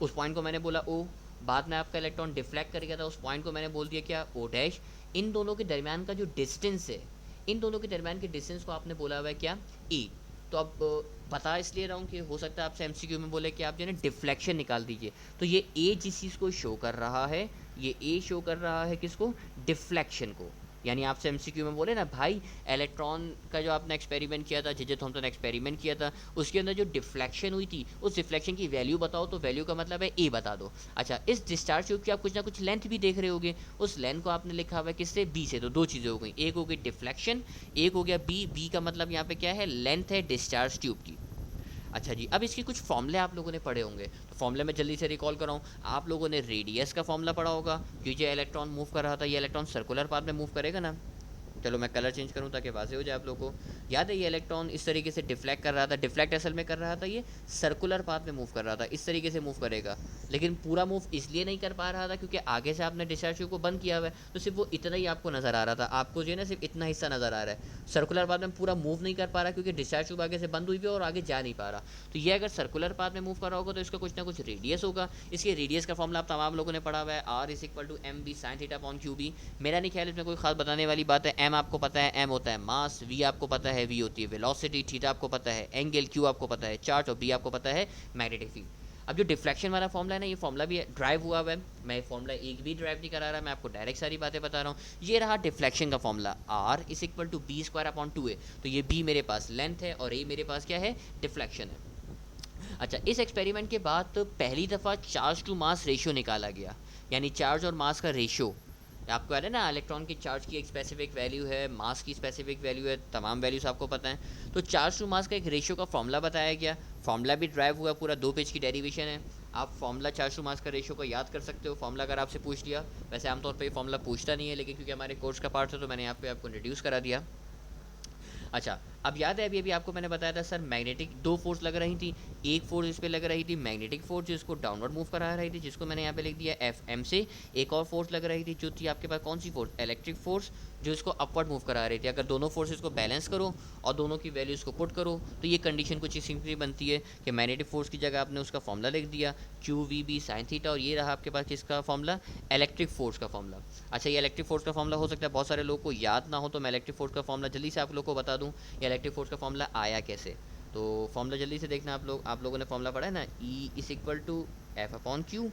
उस पॉइंट को मैंने बोला ओ, बाद में आपका इलेक्ट्रॉन डिफ्लेक्ट कर गया था, उस पॉइंट को मैंने बोल दिया क्या, ओ डैश। इन दोनों के दरमियान का जो डिस्टेंस है, इन दोनों के दरमियान के डिस्टेंस को आपने बोला हुआ है क्या, ई। तो अब बता इसलिए रहा हूँ कि हो सकता है आपसे एमसीक्यू में बोले कि आप जो है ना डिफ्लेक्शन निकाल दीजिए। तो ये ए जिस चीज़ को शो कर रहा है, ये ए शो कर रहा है किसको, डिफ्लेक्शन को। यानी आपसे एमसीक्यू में बोले ना भाई इलेक्ट्रॉन का जो आपने एक्सपेरिमेंट किया था, जे थॉमसन एक्सपेरिमेंट किया था, उसके अंदर जो डिफ्लेक्शन हुई थी उस डिफ्लेक्शन की वैल्यू बताओ, तो वैल्यू का मतलब है ए बता दो। अच्छा, इस डिस्चार्ज ट्यूब की आप कुछ ना कुछ लेंथ भी देख रहे होगे, उस लेंथ को आपने लिखा हुआ है किससे, बी से। तो दो चीज़ें हो गई, एक हो गई डिफ्लेक्शन, एक हो गया बी। बी का मतलब यहाँ पे क्या है, लेंथ है डिस्चार्ज ट्यूब की। अच्छा जी, अब इसके कुछ फॉर्मूले आप लोगों ने पढ़े होंगे, तो फॉर्मूले में जल्दी से रिकॉल कराऊँ। आप लोगों ने रेडियस का फॉर्मूला पढ़ा होगा, क्योंकि ये इलेक्ट्रॉन मूव कर रहा था, ये इलेक्ट्रॉन सर्कुलर पाथ में मूव करेगा ना। चलो मैं कलर चेंज करूँ ताकि वाज़ेह हो जाए आप लोगों को। याद है ये इलेक्ट्रॉन इस तरीके से डिफ्लेक्ट कर रहा था, डिफ्लेक्ट असल में कर रहा था, ये सर्कुलर पाथ में मूव कर रहा था, इस तरीके से मूव करेगा। लेकिन पूरा मूव इसलिए नहीं कर पा रहा था क्योंकि आगे से आपने डिस्चार्ज ट्यूब को बंद किया हुआ है, तो सिर्फ वो इतना ही आपको नज़र आ रहा था। आपको जो है ना सिर्फ इतना हिस्सा नज़र आ रहा है, सर्कुलर पाथ में पूरा मूव नहीं कर पा रहा क्योंकि डिस्चार्ज ट्यूब आगे से बंद हुई भी और आगे जा नहीं पा रहा। तो ये अगर सर्कुलर पाथ में मूव कर रहा होगा तो इसका कुछ ना कुछ रेडियस होगा। इसके रेडियस का फॉर्मूला आप तमाम लोगों ने पढ़ा हुआ है, R = mv sin θ/qb। मेरा नहीं ख्याल इसमें कोई खास बताने वाली बात है। m आपको पता है, m होता है मास, v आपको पता है है वी होती है वेलोसिटी, थीटा आपको पता है एंगल, क्यू आपको पता है चार्ज, और बी आपको पता है मैग्नेटिक फील्ड। अब जो डिफ्लेक्शन वाला फॉर्मूला है ना, ये फॉर्मूला भी ड्राइव हुआ हुआ है, मैं फॉर्मूला एक भी ड्राइव नहीं करा रहा, मैं आपको डायरेक्ट सारी बातें बता रहा हूँ। ये रहा डिफ्लेक्शन का formula, R is equal to B square upon 2 है, तो ये बी मेरे पास लेंथ है और ए मेरे पास क्या है, डिफ्लेक्शन है। अच्छा, इस एक्सपेरिमेंट के बाद तो पहली दफ़ा चार्ज टू मास रेशियो निकाला गया, यानी चार्ज और मास का रेशियो। आपको याद है ना, इलेक्ट्रॉन की चार्ज की एक स्पेसिफिक वैल्यू है, मास की स्पेसिफिक वैल्यू है, तमाम वैल्यूज आपको पता है। तो चार्ज टू मास का एक रेशियो का फॉर्मूला बताया गया, फॉर्मूला भी ड्राइव हुआ, पूरा 2 पेज की डेरिवेशन है। आप फॉर्मूला चार्ज टू मास का रेशियो को याद कर सकते हो, फॉर्मूला अगर आपसे पूछ लिया। वैसे आमतौर पर ये फॉर्मूला पूछता नहीं है, लेकिन क्योंकि हमारे कोर्स का पार्ट है तो मैंने यहाँ पे आपको इंट्रोड्यूस करा दिया। अच्छा, अब याद है अभी आपको मैंने बताया था सर, मैग्नेटिक 2 फोर्स लग रही थी, एक फोर्स इस पे लग रही थी मैग्नेटिक फोर्स जो इसको डाउनवर्ड मूव करा रही थी, जिसको मैंने यहाँ पे लिख दिया एफ एम से। एक और फोर्स लग रही थी जो थी आपके पास, कौन सी फोर्स, इलेक्ट्रिक फोर्स, जो इसको अपवर्ड मूव करा रही थी। अगर दोनों फोर्सेस को बैलेंस करो और दोनों की वैल्यूज़ को पुट करो तो ये कंडीशन कुछ इस सिंपली बनती है कि मैग्नेटिक फोर्स की जगह आपने उसका फॉर्मूला लिख दिया Q V B sine theta, और ये रहा आपके पास किसका फॉर्मूला, इलेक्ट्रिक फोर्स का फॉर्मूला। अच्छा, ये इलेक्ट्रिक फोर्स का फॉर्मूला हो सकता है बहुत सारे लोगों को याद ना हो, तो मैं इलेक्ट्रिक फोर्स का फॉर्मूला जल्दी से आप लोगों को बता दूँ, ये इलेक्ट्रिक फोर्स का फॉर्मूला आया कैसे। तो फॉर्मूला जल्दी से देखना आप लोगों ने फॉर्मूला पढ़ा है ना, E is equal to F upon Q,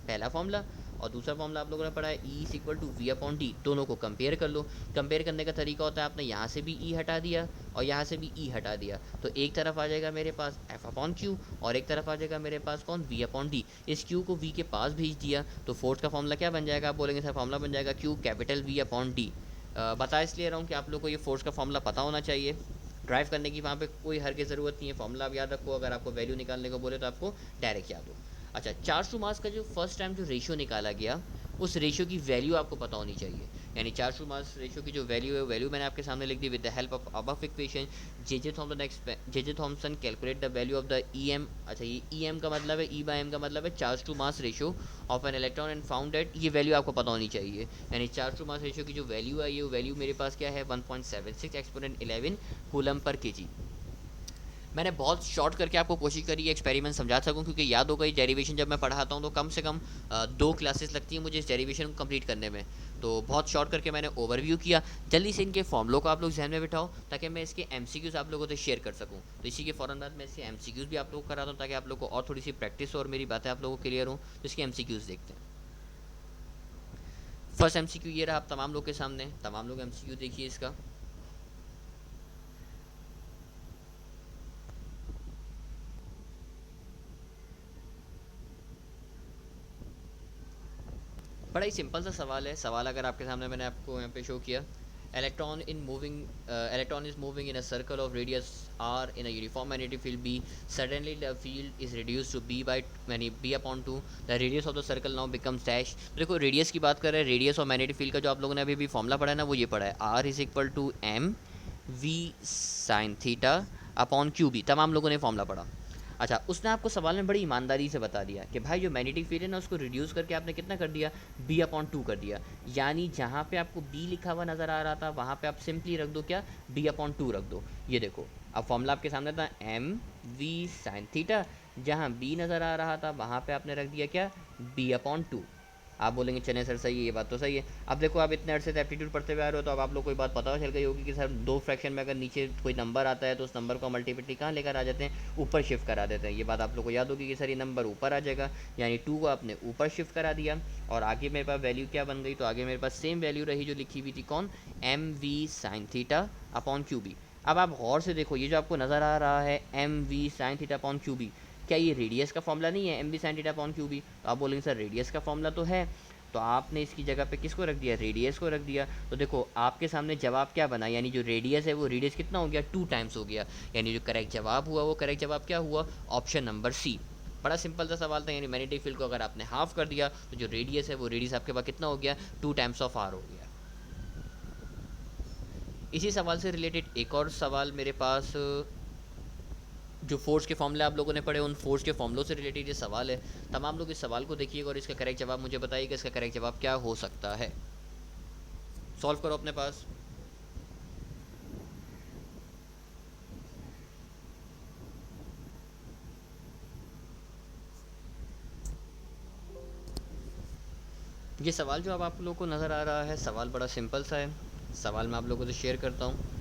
पहला फॉर्मूला, और दूसरा फॉर्मूला आप लोगों ने पढ़ा है E is equal to V upon D. दोनों को कंपेयर कर लो। कंपेयर करने का तरीका होता है, आपने यहाँ से भी ई हटा दिया और यहाँ से भी ई हटा दिया, तो एक तरफ आ जाएगा मेरे पास एफ अपॉन क्यू और एक तरफ आ जाएगा मेरे पास कौन, वी अपॉन डी। इस क्यू को वी के पास भेज दिया तो फोर्स का फॉर्मूला क्या बन जाएगा, आप बोलेंगे सर फॉर्मूला बन जाएगा Q capital V upon D. बता इसलिए रहा हूँ कि आप लोग को ये फोर्स का फॉर्मूला पता होना चाहिए, ड्राइव करने की वहाँ पे कोई हर की ज़रूरत नहीं है, फॉर्मूला आप याद रखो, अगर आपको वैल्यू निकालने को बोले तो आपको डायरेक्ट याद हो। अच्छा, चार्ज टू मास का जो फर्स्ट टाइम जो रेशियो निकाला गया, उस रेशियो की वैल्यू आपको पता होनी चाहिए, यानी चार्ज टू मास रेशियो की जो वैल्यू है, वैल्यू मैंने आपके सामने लिख दी with the help of above equation. J Thomson calculate the value of the E M. अच्छा, ये ई एम का मतलब है, ई बाय एम का मतलब है charge to mass ratio of an electron and found that, ये वैल्यू आपको पता होनी चाहिए, यानी चार्ज टू मास रेशियो की जो वैल्यू है, ये वैल्यू मेरे पास क्या है, 1.76 एक्सपोनेंट 11 कूलम पर केजी। मैंने बहुत शॉर्ट करके आपको कोशिश करी एक्सपेरिमेंट समझा सकूं, क्योंकि याद होगा ये डेरिवेशन जब मैं पढ़ाता हूं तो कम से कम 2 क्लासेस लगती हैं मुझे इस डेरिवेशन को कंप्लीट करने में। तो बहुत शॉर्ट करके मैंने ओवरव्यू किया। जल्दी से इनके फॉर्मूलों को आप लोग ध्यान में बिठाओ ताकि मैं इसके एमसीक्यूज़ आप लोगों से शेयर कर सकूँ। तो इसी के फ़ौरन बाद मैं इसके एमसीक्यूज़ भी आप लोगों को कराता हूँ ताकि आप लोग को और थोड़ी सी प्रैक्टिस हो और मेरी बातें आप लोगों को क्लियर हो। तो इसके एमसीक्यूज़ देखते हैं। फर्स्ट एमसीक्यू ये रहा आप तमाम लोग के सामने, तमाम लोग एमसीक्यू देखिए इसका। बड़ा ही सिंपल सा सवाल है। सवाल अगर आपके सामने मैंने आपको यहाँ पे शो किया, electron is moving in a circle of radius r in a uniform magnetic field b. Suddenly the field is reduced to b by b upon 2. The radius of the circle now becomes dash. तो देखो radius की बात कर रहे हैं, radius और magnetic field का जो आप लोगों ने अभी भी फॉर्मूला पढ़ा है ना, वो ये पढ़ा है r is equal to M V sine theta upon Q B. तमाम लोगों ने फॉर्मूला पढ़ा। अच्छा, उसने आपको सवाल में बड़ी ईमानदारी से बता दिया कि भाई जो मैग्नेटिक फील्ड है ना, उसको रिड्यूस करके आपने कितना कर दिया, b अपॉन 2 कर दिया। यानी जहाँ पे आपको b लिखा हुआ नज़र आ रहा था वहाँ पे आप सिंपली रख दो क्या, b अपॉन 2 रख दो। ये देखो अब फॉर्मूला आपके सामने था एम वी साइन थीटा, जहाँ b नज़र आ रहा था वहाँ पे आपने रख दिया क्या, b अपॉन 2। आप बोलेंगे चले सर सही है, ये बात तो सही है। अब देखो आप इतने अर्से से एप्टीट्यूड पढ़ते हुए आ रहे हो, तो अब आप लोग को बात पता चल गई होगी कि सर 2 फ्रैक्शन में अगर नीचे कोई नंबर आता है तो उस नंबर को मल्टीप्लिटी कहाँ लेकर आ जाते हैं, ऊपर शिफ्ट करा देते हैं। ये बात आप लोग को याद होगी कि सर ये नंबर ऊपर आ जाएगा, यानी 2 को आपने ऊपर शिफ्ट करा दिया और आगे मेरे पास वैल्यू क्या बन गई, तो आगे मेरे पास सेम वैल्यू रही जो लिखी हुई थी, कौन, M V sine theta upon Q B. अब आप गौर से देखो, ये जो आपको नज़र आ रहा है M V sine theta upon Q B, क्या ये रेडियस का फॉर्मूला नहीं है, M V sine theta upon Q B? तो आप बोलेंगे सर रेडियस का फॉर्मूला तो है, तो आपने इसकी जगह पे किसको रख दिया, रेडियस को रख दिया। तो देखो आपके सामने जवाब क्या बना, यानी जो रेडियस है वो रेडियस कितना हो गया, 2 टाइम्स हो गया, यानी जो करेक्ट जवाब हुआ वो करेक्ट जवाब क्या हुआ, ऑप्शन नंबर सी। बड़ा सिंपल सा सवाल था, यानी मैग्नेटिक फील्ड को अगर आपने हाफ कर दिया तो जो रेडियस है वो रेडियस आपके पास कितना हो गया, 2 टाइम्स ऑफ आर हो गया। इसी सवाल से रिलेटेड एक और सवाल मेरे पास, जो फोर्स के फॉर्मूले आप लोगों ने पढ़े, उन फोर्स के फॉर्मूलों से रिलेटेड ये सवाल है। तमाम लोग इस सवाल को देखिएगा और इसका करेक्ट जवाब मुझे बताइएगा, इसका करेक्ट जवाब क्या हो सकता है। सॉल्व करो अपने पास। ये सवाल जो अब आप लोगों को नज़र आ रहा है, सवाल बड़ा सिंपल सा है। सवाल मैं आप लोगों से शेयर करता हूँ।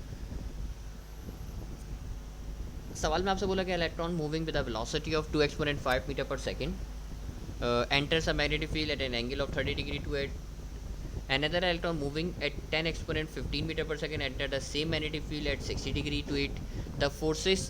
सवाल में आपसे बोला कि electron moving with a velocity of 2 exponent 5 metre per second enters a magnetic field at an angle of 30 degree to it. Another electron moving at 10 exponent 15 meter per second enter the same magnetic field at 60 degree to it. The forces,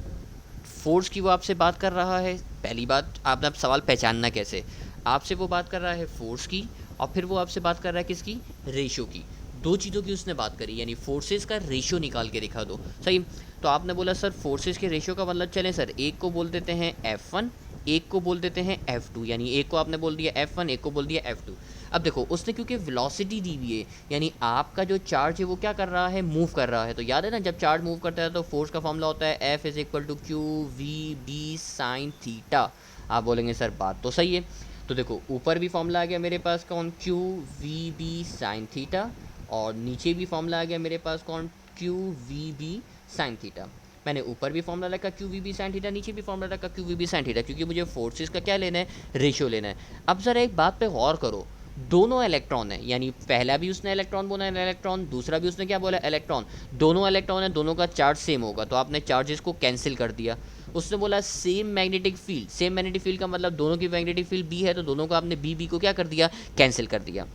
force की वो आपसे बात कर रहा है। पहली बात, आपने अब सवाल पहचानना कैसे, आपसे वो बात कर रहा है फोर्स की, और फिर वो आपसे बात कर रहा है किसकी, रेशो की। दो चीज़ों की उसने बात करी, यानी फोर्सेस का रेशो निकाल के दिखा दो। सही। तो आपने बोला सर फोर्सेस के रेशो का मतलब, चलें सर, एक को बोल देते हैं F1, एक को बोल देते हैं F2, यानी एक को आपने बोल दिया F1, एक को बोल दिया F2। अब देखो उसने क्योंकि वेलोसिटी दी हुई है, यानी आपका जो चार्ज है वो क्या कर रहा है, मूव कर रहा है। तो याद है ना, जब चार्ज मूव करता है तो फोर्स का फॉर्मूला होता है F is equal to Q V B sine theta. आप बोलेंगे सर बात तो सही है। तो देखो ऊपर भी फॉर्मूला आ गया मेरे पास कौन, Q V B sine theta, और नीचे भी फॉर्मूला आ गया मेरे पास कौन, Q V B sine theta. मैंने ऊपर भी फॉर्मूला रखा Q V B sine theta, नीचे भी फॉर्मूला रखा Q V B sine theta, क्योंकि मुझे फोर्सेस का क्या लेना है, रेशियो लेना है। अब ज़रा एक बात पे गौर करो, दोनों इलेक्ट्रॉन है, यानी पहला भी उसने इलेक्ट्रॉन बोला इलेक्ट्रॉन, दूसरा भी उसने क्या बोला इलेक्ट्रॉन, दोनों इलेक्ट्रॉन है, दोनों का चार्ज सेम होगा, तो आपने चार्जेस को कैंसिल कर दिया। उसने बोला same magnetic field, same magnetic field का मतलब दोनों की मैग्नेटिक फील्ड बी है, तो दोनों का आपने बी बी को क्या कर दिया, कैंसिल कर दिया।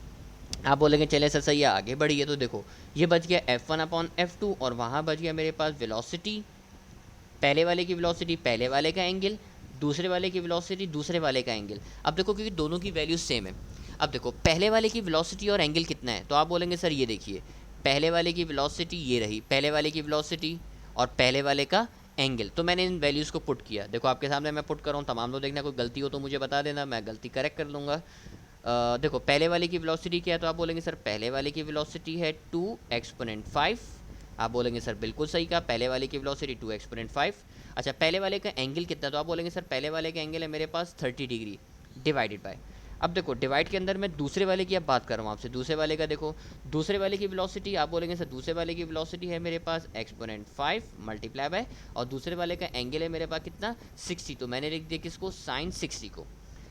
आप बोलेंगे चले सर सही है, आगे बढ़िए। तो देखो ये बच गया F1 अपॉन F2, और वहाँ बच गया मेरे पास वेलोसिटी, पहले वाले की वेलोसिटी पहले वाले का एंगल, दूसरे वाले की वेलोसिटी दूसरे वाले का एंगल। अब देखो क्योंकि दोनों की वैल्यूज सेम है, अब देखो पहले वाले की वेलोसिटी और एंगल कितना है, तो आप बोलेंगे सर ये देखिए, पहले वाले की वेलोसिटी ये रही, पहले वाले की वेलोसिटी और पहले वाले का एंगल। तो मैंने इन वैल्यूज़ को पुट किया, देखो आपके सामने मैं पुट कर रहा हूँ, तमाम लोग देखना, कोई गलती हो तो मुझे बता देना, मैं गलती करेक्ट कर लूँगा। देखो पहले वाले की वेलोसिटी क्या है, तो आप बोलेंगे सर पहले वाले की वेलोसिटी है 2 एक्सपोनेंट 5। आप बोलेंगे सर बिल्कुल सही कहा, पहले वाले की वेलोसिटी 2 एक्सपोनेंट 5। अच्छा पहले वाले का एंगल कितना, तो आप बोलेंगे सर पहले वाले का एंगल है मेरे पास 30 डिग्री डिवाइडेड बाय। अब देखो डिवाइड के अंदर मैं दूसरे वाले की अब बात कर रहा हूँ आपसे, दूसरे वाले का देखो, दूसरे वाले की वेलोसिटी, आप बोलेंगे सर दूसरे वाले की वेलोसिटी है मेरे पास एक्सपोनेंट 5 मल्टीप्लाई बाय, और दूसरे वाले का एंगल है मेरे पास कितना 60, तो मैंने लिख दिया किसको, साइन 60 को।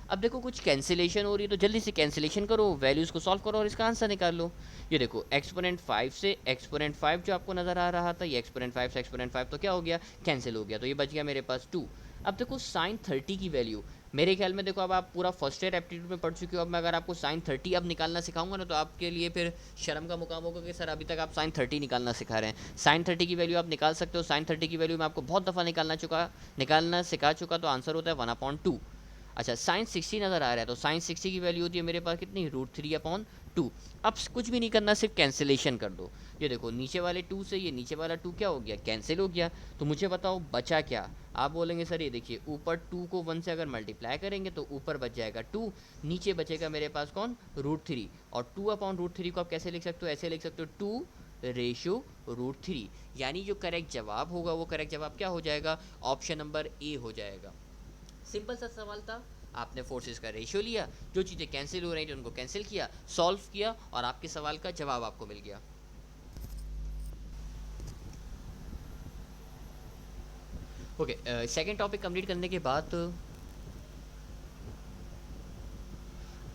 अब देखो कुछ कैंसिलेशन हो रही है, तो जल्दी से कैंसिलेशन करो, वैल्यूज़ को सॉल्व करो और इसका आंसर निकाल लो। ये देखो एक्सपोनेंट 5 से एक्सपोनेंट 5 जो आपको नज़र आ रहा था, ये एक्सपोनेंट 5 से एक्सपोनेंट 5 तो क्या हो गया, कैंसिल हो गया, तो ये बच गया मेरे पास 2। अब देखो साइन 30 की वैल्यू, मेरे ख्याल में देखो अब आप पूरा फर्स्ट ईयर एप्टीट्यूड में पढ़ चुके हो, अब मैं अगर आपको साइन 30 अब निकालना सिखाऊंगा ना, तो आपके लिए फिर शर्म का मुकाम होगा कि सर अभी तक आप साइन 30 निकालना सिखा रहे हैं। साइन 30 की वैल्यू आप निकाल सकते हो, साइन 30 की वैल्यू मैं आपको बहुत दफ़ा निकालना सिखा चुका, तो आंसर होता है 1/2। अच्छा साइन 60 नज़र आ रहा है, तो साइन 60 की वैल्यू होती है मेरे पास कितनी, √3/2। अब कुछ भी नहीं करना, सिर्फ कैंसिलेशन कर दो। ये देखो नीचे वाले 2 से ये नीचे वाला 2 क्या हो गया, कैंसिल हो गया। तो मुझे बताओ बचा क्या, आप बोलेंगे सर ये देखिए ऊपर 2 को 1 से अगर मल्टीप्लाई करेंगे तो ऊपर बच जाएगा 2, नीचे बचेगा मेरे पास कौन, √3, और 2/√3 को आप कैसे लिख सकते हो, ऐसे लिख सकते हो 2 रेशो √3, यानी जो करेक्ट जवाब होगा वो करेक्ट जवाब क्या हो जाएगा, ऑप्शन नंबर ए हो जाएगा। सिंपल सा सवाल था, आपने फोर्सेस का रेशियो लिया, जो चीज़ें कैंसिल हो रही थी उनको कैंसिल किया, सॉल्व किया, और आपके सवाल का जवाब आपको मिल गया। ओके, सेकंड टॉपिक कंप्लीट करने के बाद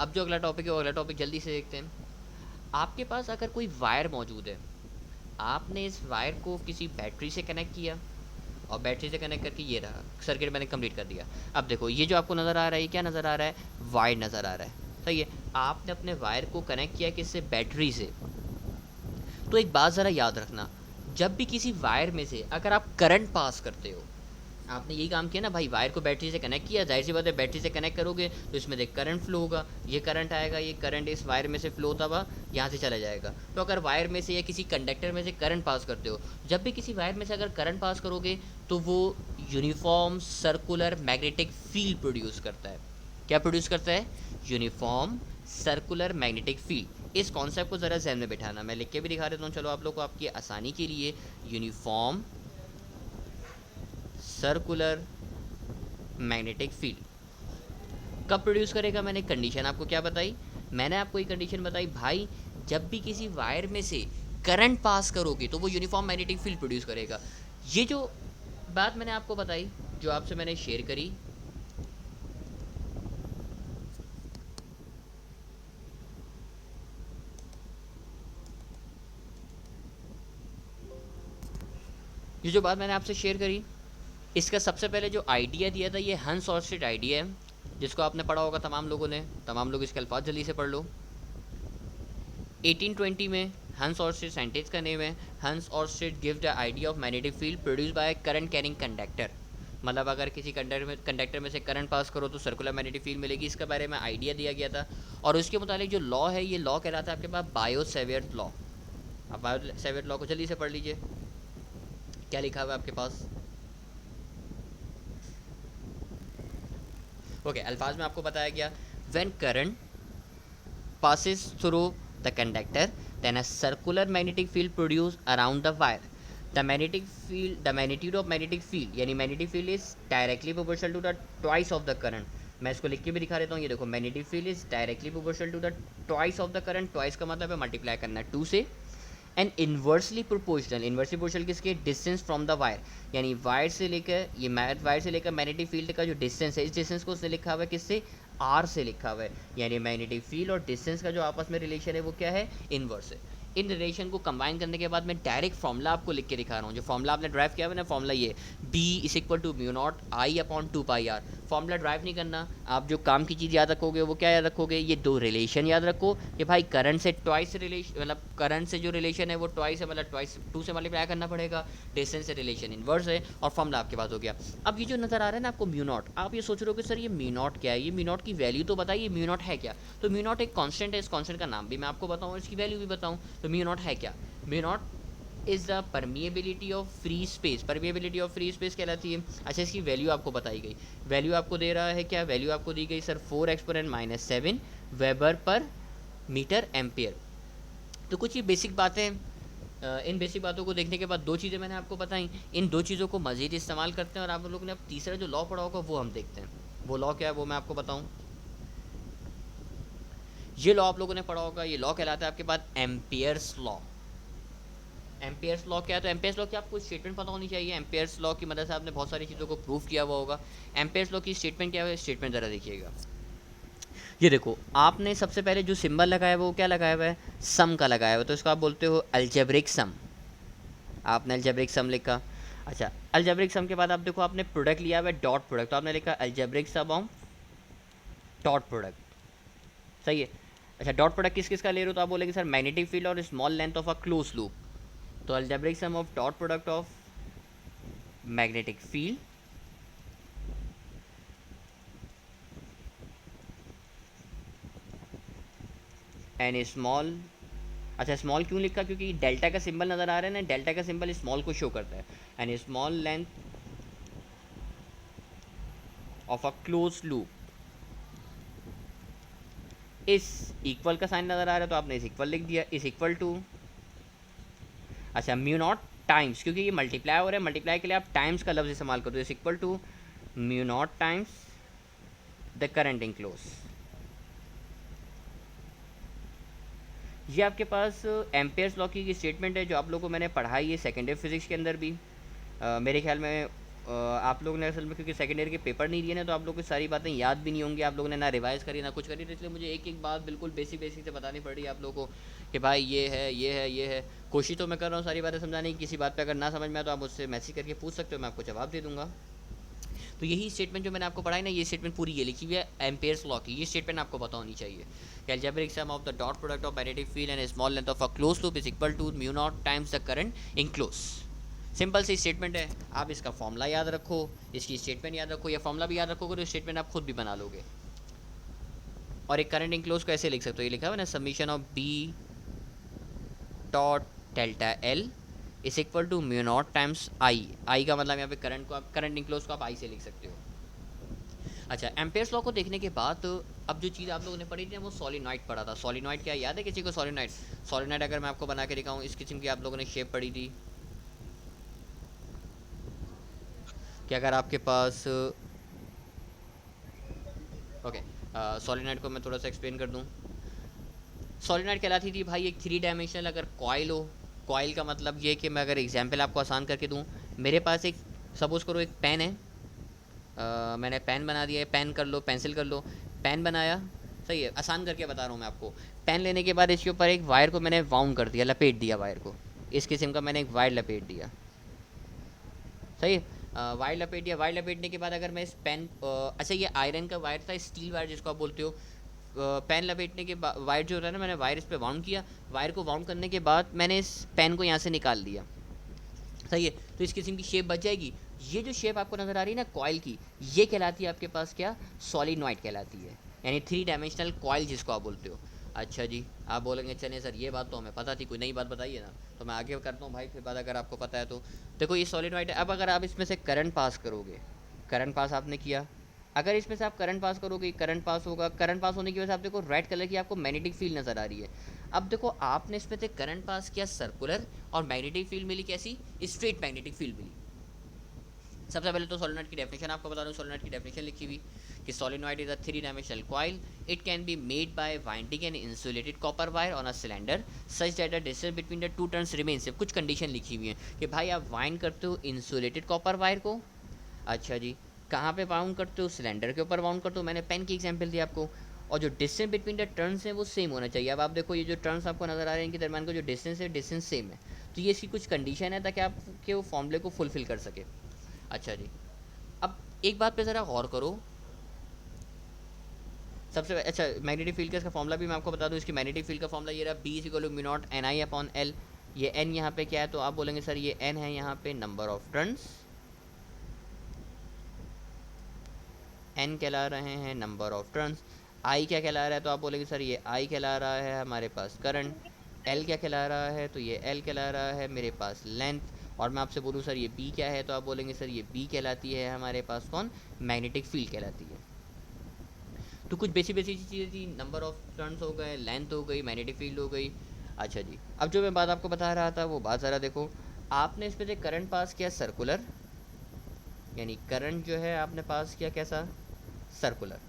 अब जो अगला टॉपिक है वो अगला टॉपिक जल्दी से देखते हैं। आपके पास अगर कोई वायर मौजूद है, आपने इस वायर को किसी बैटरी से कनेक्ट किया, और बैटरी से कनेक्ट करके ये रहा सर्किट मैंने कंप्लीट कर दिया। अब देखो ये जो आपको नज़र आ रहा है, ये क्या नज़र आ रहा है, वायर नज़र आ रहा है, सही है। आपने अपने वायर को कनेक्ट किया किससे, बैटरी से। तो एक बात ज़रा याद रखना, जब भी किसी वायर में से अगर आप करंट पास करते हो, आपने यही काम किया ना भाई, वायर को बैटरी से कनेक्ट किया, जाहिर सी बात है बैटरी से कनेक्ट करोगे तो इसमें देख करंट फ्लो होगा, ये करंट आएगा, ये करंट इस वायर में से फ्लो होता हुआ यहाँ से चला जाएगा। तो अगर वायर में से या किसी कंडक्टर में से करंट पास करते हो, जब भी किसी वायर में से अगर करंट पास करोगे तो वो uniform circular magnetic field produce करता है। क्या प्रोड्यूस करता है, यूनिफॉर्म सर्कुलर मैग्नेटिक फील्ड। इस कॉन्सेप्ट को ज़रा जहन में बिठाना, मैं लिख के भी दिखा देता हूँ, चलो आप लोग को आपकी आसानी के लिए, यूनिफॉर्म सर्कुलर मैग्नेटिक फील्ड कब प्रोड्यूस करेगा, मैंने कंडीशन आपको क्या बताई, मैंने आपको एक कंडीशन बताई भाई, जब भी किसी वायर में से करंट पास करोगे तो वो यूनिफॉर्म मैग्नेटिक फील्ड प्रोड्यूस करेगा। ये जो बात मैंने आपको बताई, जो आपसे मैंने शेयर करी, ये जो बात मैंने आपसे शेयर करी, इसका सबसे पहले जो आइडिया दिया था ये हंस ऑर्स्टेड आइडिया है, जिसको आपने पढ़ा होगा तमाम लोगों ने। तमाम लोग इसके अल्फाज जल्दी से पढ़ लो। 1820 में हंस ऑर्स्टेड साइंटिस्ट का नेम है। Hans Oersted give the idea of magnetic field produce by current carrying conductor. मतलब अगर किसी कंडक्टर में से करंट पास करो तो सर्कुलर मैग्नेटिक फील्ड मिलेगी, इसके बारे में आइडिया दिया गया था। और उसके मुताबिक जो लॉ है, ये लॉ कहलाता है आपके पास बायो सेवियर्ट लॉ। आप बायो सेवियर्ट लॉ को जल्दी से पढ़ लीजिए, क्या लिखा हुआ है आपके पास। ओके, अल्फाज में आपको बताया गया, when current passes through the conductor, then a circular magnetic field produced around the wire. The magnitude of magnetic field, यानी magnetic field is directly proportional to the twice of the current. मैं इसको लिख के भी दिखा देता हूँ, ये देखो, magnetic field is directly proportional to the twice of the current. twice का मतलब है मल्टीप्लाई करना 2 से। एंड इन्वर्सली प्रोपोर्शनल किसके, डिस्टेंस फ्रॉम द वायर, यानी वायर से लेकर वायर से लेकर मैग्नेटिक फील्ड का जो डिस्टेंस है, इस डिस्टेंस को उसने लिखा हुआ है किससे, आर से लिखा हुआ है। यानी मैग्नेटिक फील्ड और डिस्टेंस का जो आपस में रिलेशन है वो क्या है, इन्वर्स है। इन रिलेशन को कंबाइन करने के बाद मैं डायरेक्ट फॉर्मूला आपको लिख के दिखा रहा हूँ। जो फॉर्मूला आपने ड्राइव किया है ना, फॉर्मूला ये B is equal to mu not I upon 2πr। Formula drive नहीं करना, आप जो काम की चीज़ याद रखोगे वो क्या याद रखोगे, ये दो रिलेशन याद रखो कि भाई करंट से ट्वाइस रिलेशन, मतलब करंट से जो रिलेशन है वो ट्वाइस है, मतलब ट्वाइस 2 से मल्टीप्लाई करना पड़ेगा। डिस्टेंस से रिलेशन इन्वर्स है और फॉर्मूला आपके पास हो गया। अब ये जो नज़र आ रहा है ना आपको म्यू नॉट, आप ये सोच रहे हो कि सर ये म्यू नॉट क्या है, ये म्यू नॉट की वैल्यू तो बताइए, म्यू नॉट है क्या। तो म्यू नॉट एक कांस्टेंट है, इस कांस्टेंट का नाम भी मैं आपको बताऊँ और इसकी वैल्यू भी बताऊँ। तो म्यू नॉट है क्या, mu naught is the permeability of free space. Permeability of free space कहलाती है। अच्छा, इसकी वैल्यू आपको बताई गई, वैल्यू आपको दे रहा है क्या, वैल्यू आपको दी गई sir 4 exponent -7 weber per metre ampere. तो कुछ ये बेसिक बातें, इन बेसिक बातों को देखने के बाद दो चीज़ें मैंने आपको बताई, इन दो चीज़ों को मज़ीद इस्तेमाल करते हैं और आप लोगों ने अब तीसरा जो लॉ पढ़ा होगा वो हम देखते हैं। वो लॉ क्या है वो मैं आपको बताऊँ। ये लॉ आप लोगों ने पढ़ा होगा, ये लॉ कहलाता है आपके पास एम्पियर्स लॉ। एम्पियर्स लॉ क्या है, तो एम्पियर्स लॉ की आपको स्टेटमेंट पता होनी चाहिए। एम्पियर्स लॉ की मदद से आपने बहुत सारी चीज़ों को प्रूव किया हुआ होगा। एम्पियर्स लॉ की स्टेटमेंट क्या है, स्टेटमेंट ज़रा देखिएगा। ये देखो, आपने सबसे पहले जो सिंबल लगाया हुआ वो क्या लगाया हुआ है, सम का लगाया हुआ है, तो इसको आप बोलते हो अलजेब्रिक सम। आपने अलजेब्रिक सम लिखा। अच्छा, अलजेब्रिक सम के बाद आप देखो आपने प्रोडक्ट लिया हुआ है, डॉट प्रोडक्ट, तो आपने लिखा algebraic sum of dot product. सही है। अच्छा, डॉट प्रोडक्ट किस किस का ले रहे हो, तो आप बोलेंगे सर मैग्नेटिक फील्ड और small length of a close loop. तो algebraic sum of dot product of magnetic field and small. अच्छा, स्मॉल क्यों लिखा, क्योंकि डेल्टा का सिंबल नज़र आ रहा है ना, डेल्टा का सिंबल स्मॉल को शो करता है। And small length of a close loop, इस इक्वल का साइन नज़र आ रहा है तो आपने इस इक्वल लिख दिया, इस इक्वल टू। अच्छा, म्यू नॉट टाइम्स, क्योंकि ये मल्टीप्लाई हो रहा है, मल्टीप्लाई के लिए आप टाइम्स का लफ्ज़ इस्तेमाल करो, तो इस equal to mu not times the current enclose. ये आपके पास एम्पेयर्स लॉ की स्टेटमेंट है जो आप लोगों को मैंने पढ़ाई है सेकेंडरी फिजिक्स के अंदर भी। मेरे ख्याल में आप लोगों ने असल में क्योंकि सेकेंड ईयर के पेपर नहीं दिए ना, तो आप लोगों को सारी बातें याद भी नहीं होंगी, आप लोगों ने ना रिवाइज़ करी ना कुछ करी, तो इसलिए मुझे एक एक बात बिल्कुल बेसिक बेसिक से बतानी पड़ रही है आप लोगों को कि भाई ये है, ये है, ये है। कोशिश तो मैं कर रहा हूँ सारी बातें समझाने की, किसी बात पर अगर ना समझ में आए तो आप मुझसे मैसेज करके पूछ सकते हो, मैं आपको जवाब दे दूँगा। तो यही स्टेटमेंट जो मैंने आपको पढ़ाई ना, ये स्टेटमेंट पूरी ये लिखी हुई है एम्पेयर्स लॉ की, ये स्टेटमेंट आपको पता होनी चाहिए। Algebraic sum of the dot product of magnetic field and small length of a close loop is equal to mu not times the current enclose. Simple सी स्टेटमेंट है, आप इसका फॉर्मूला याद रखो, इसकी स्टेटमेंट याद रखो, या फॉर्मूला भी याद रखोगे तो स्टेटमेंट आप खुद भी बना लोगे। और एक करंट इनक्लोज को ऐसे लिख सकते हो, ये लिखा है ना, summation of B dot delta L is equal to mu not times I. I का मतलब यहाँ पे करंट को, आप करंट इनक्लोज को आप आई से लिख सकते हो। अच्छा, एम्पेयर्स लॉ को देखने के बाद अब जो चीज़ आप लोगों ने पढ़ी थी वो सोलिनॉइड पढ़ा था। सोलिनॉइड क्या याद है किसी को, सोलिनॉइड। सोलिनॉइड अगर मैं आपको बना के दिखाऊँ, इस किस्म की आप लोगों ने शेप पढ़ी थी कि अगर आपके पास ओके, सोलिनॉइड को मैं थोड़ा सा एक्सप्लेन कर दूँ। सोलिनॉइड कहलाती थी भाई एक 3 डायमेंशनल अगर कॉइल हो। कॉइल का मतलब ये कि मैं अगर एग्जांपल आपको आसान करके दूँ, मेरे पास एक सपोज़ करो एक पेन है, मैंने पेन बना दिया है, पेन कर लो, पेंसिल कर लो, पेन बनाया, सही है, आसान करके बता रहा हूँ मैं आपको। पेन लेने के बाद इसके ऊपर एक वायर को मैंने वाउंड कर दिया, लपेट दिया वायर को, इस किस्म का मैंने एक वायर लपेट दिया, सही है। वायर लपेट दिया, वायर लपेटने के बाद अगर मैं इस पेन, अच्छा ये आयरन का वायर था, स्टील वायर जिसको आप बोलते हो, पेन लपेटने के बाद वायर जो होता है ना, मैंने वायर इस पर वाउंड किया, वायर को वाउंड करने के बाद मैंने इस पेन को यहाँ से निकाल दिया, सही है। तो इस किस्म की शेप बच जाएगी। ये जो शेप आपको नज़र आ रही है ना कॉइल की, ये कहलाती है आपके पास क्या, सॉलिनॉइड कहलाती है, यानी 3 डायमेंशनल कॉइल जिसको आप बोलते हो। अच्छा जी, आप बोलेंगे चलिए सर ये बात तो हमें पता थी, कोई नई बात बताइए ना, तो मैं आगे करता हूँ भाई फिर बात, अगर आपको पता है तो। देखो ये सॉलिनॉइड है। अब अगर आप इसमें से करंट पास करोगे, करंट पास आपने किया, अगर इसमें से आप करंट पास करोगे, करंट पास होगा, करंट पास होने की वजह से आप देखो रेड कलर की आपको मैग्नेटिक फील्ड नज़र आ रही है। अब देखो आपने इसमें से करंट पास किया सर्कुलर, और मैग्नेटिक फील्ड मिली कैसी, स्ट्रेट मैग्नेटिक फील्ड मिली। सबसे पहले तो सोलेनॉइड की डेफिनेशन आपको बता दूं, सोलेनॉइड की डेफिनेशन लिखी हुई कि solenoid is a 3 dimensional coil, it can be made by winding an insulated copper wire on a cylinder such that the distance between the two turns remains. कुछ condition लिखी हुई है कि भाई आप वाइंड करते हो इंसुलेटेड कॉपर वायर को, अच्छा जी, कहाँ पे वाउंड करते हो, सिलेंडर के ऊपर वाउंड करते हो, मैंने पेन की एग्जांपल दी आपको, और जो डिस्टेंस बिटवीन द टर्न्स है वो सेम होना चाहिए। अब आप देखो ये जो टर्न्स आपको नजर आ रहे हैं इनके दरमियान का जो डिस्टेंस है, डिस्टेंस सेम है, तो ये इसकी कुछ कंडीशन है ताकि आप के वो फॉर्मूले को फुलफिल कर सके। अच्छा जी, अब एक बात पे ज़रा गौर करो, सबसे अच्छा मैग्नेटिक फील्ड का इसका फॉर्मूला भी मैं आपको बता दूं, इसकी मैग्नेटिक फील्ड का फॉर्मूला ये रहा, B is equal to mu not N I upon L. ये एन यहाँ पे क्या है, तो आप बोलेंगे सर ये एन है यहाँ पे नंबर ऑफ टर्न्स, एन कहला रहे हैं नंबर ऑफ टर्न्स, आई क्या कहला रहा है, तो आप बोलेंगे सर ये आई कहला रहा है हमारे पास करंट, एल क्या कहला रहा है, तो ये एल कहला रहा है मेरे पास लेंथ, और मैं आपसे बोलूँ सर ये बी क्या है, तो आप बोलेंगे सर ये बी कहलाती है हमारे पास कौन, मैग्नेटिक फील्ड कहलाती है। तो कुछ बेसिक बेसिक चीज़ें थी, नंबर ऑफ टर्न्स हो गए, लेंथ हो गई, मैग्नेटिक फील्ड हो गई। अच्छा जी, अब जो मैं बात आपको बता रहा था वो बात ज़रा देखो, आपने इस पर से करंट पास किया सर्कुलर, यानी करंट जो है आपने पास किया कैसा, सर्कुलर,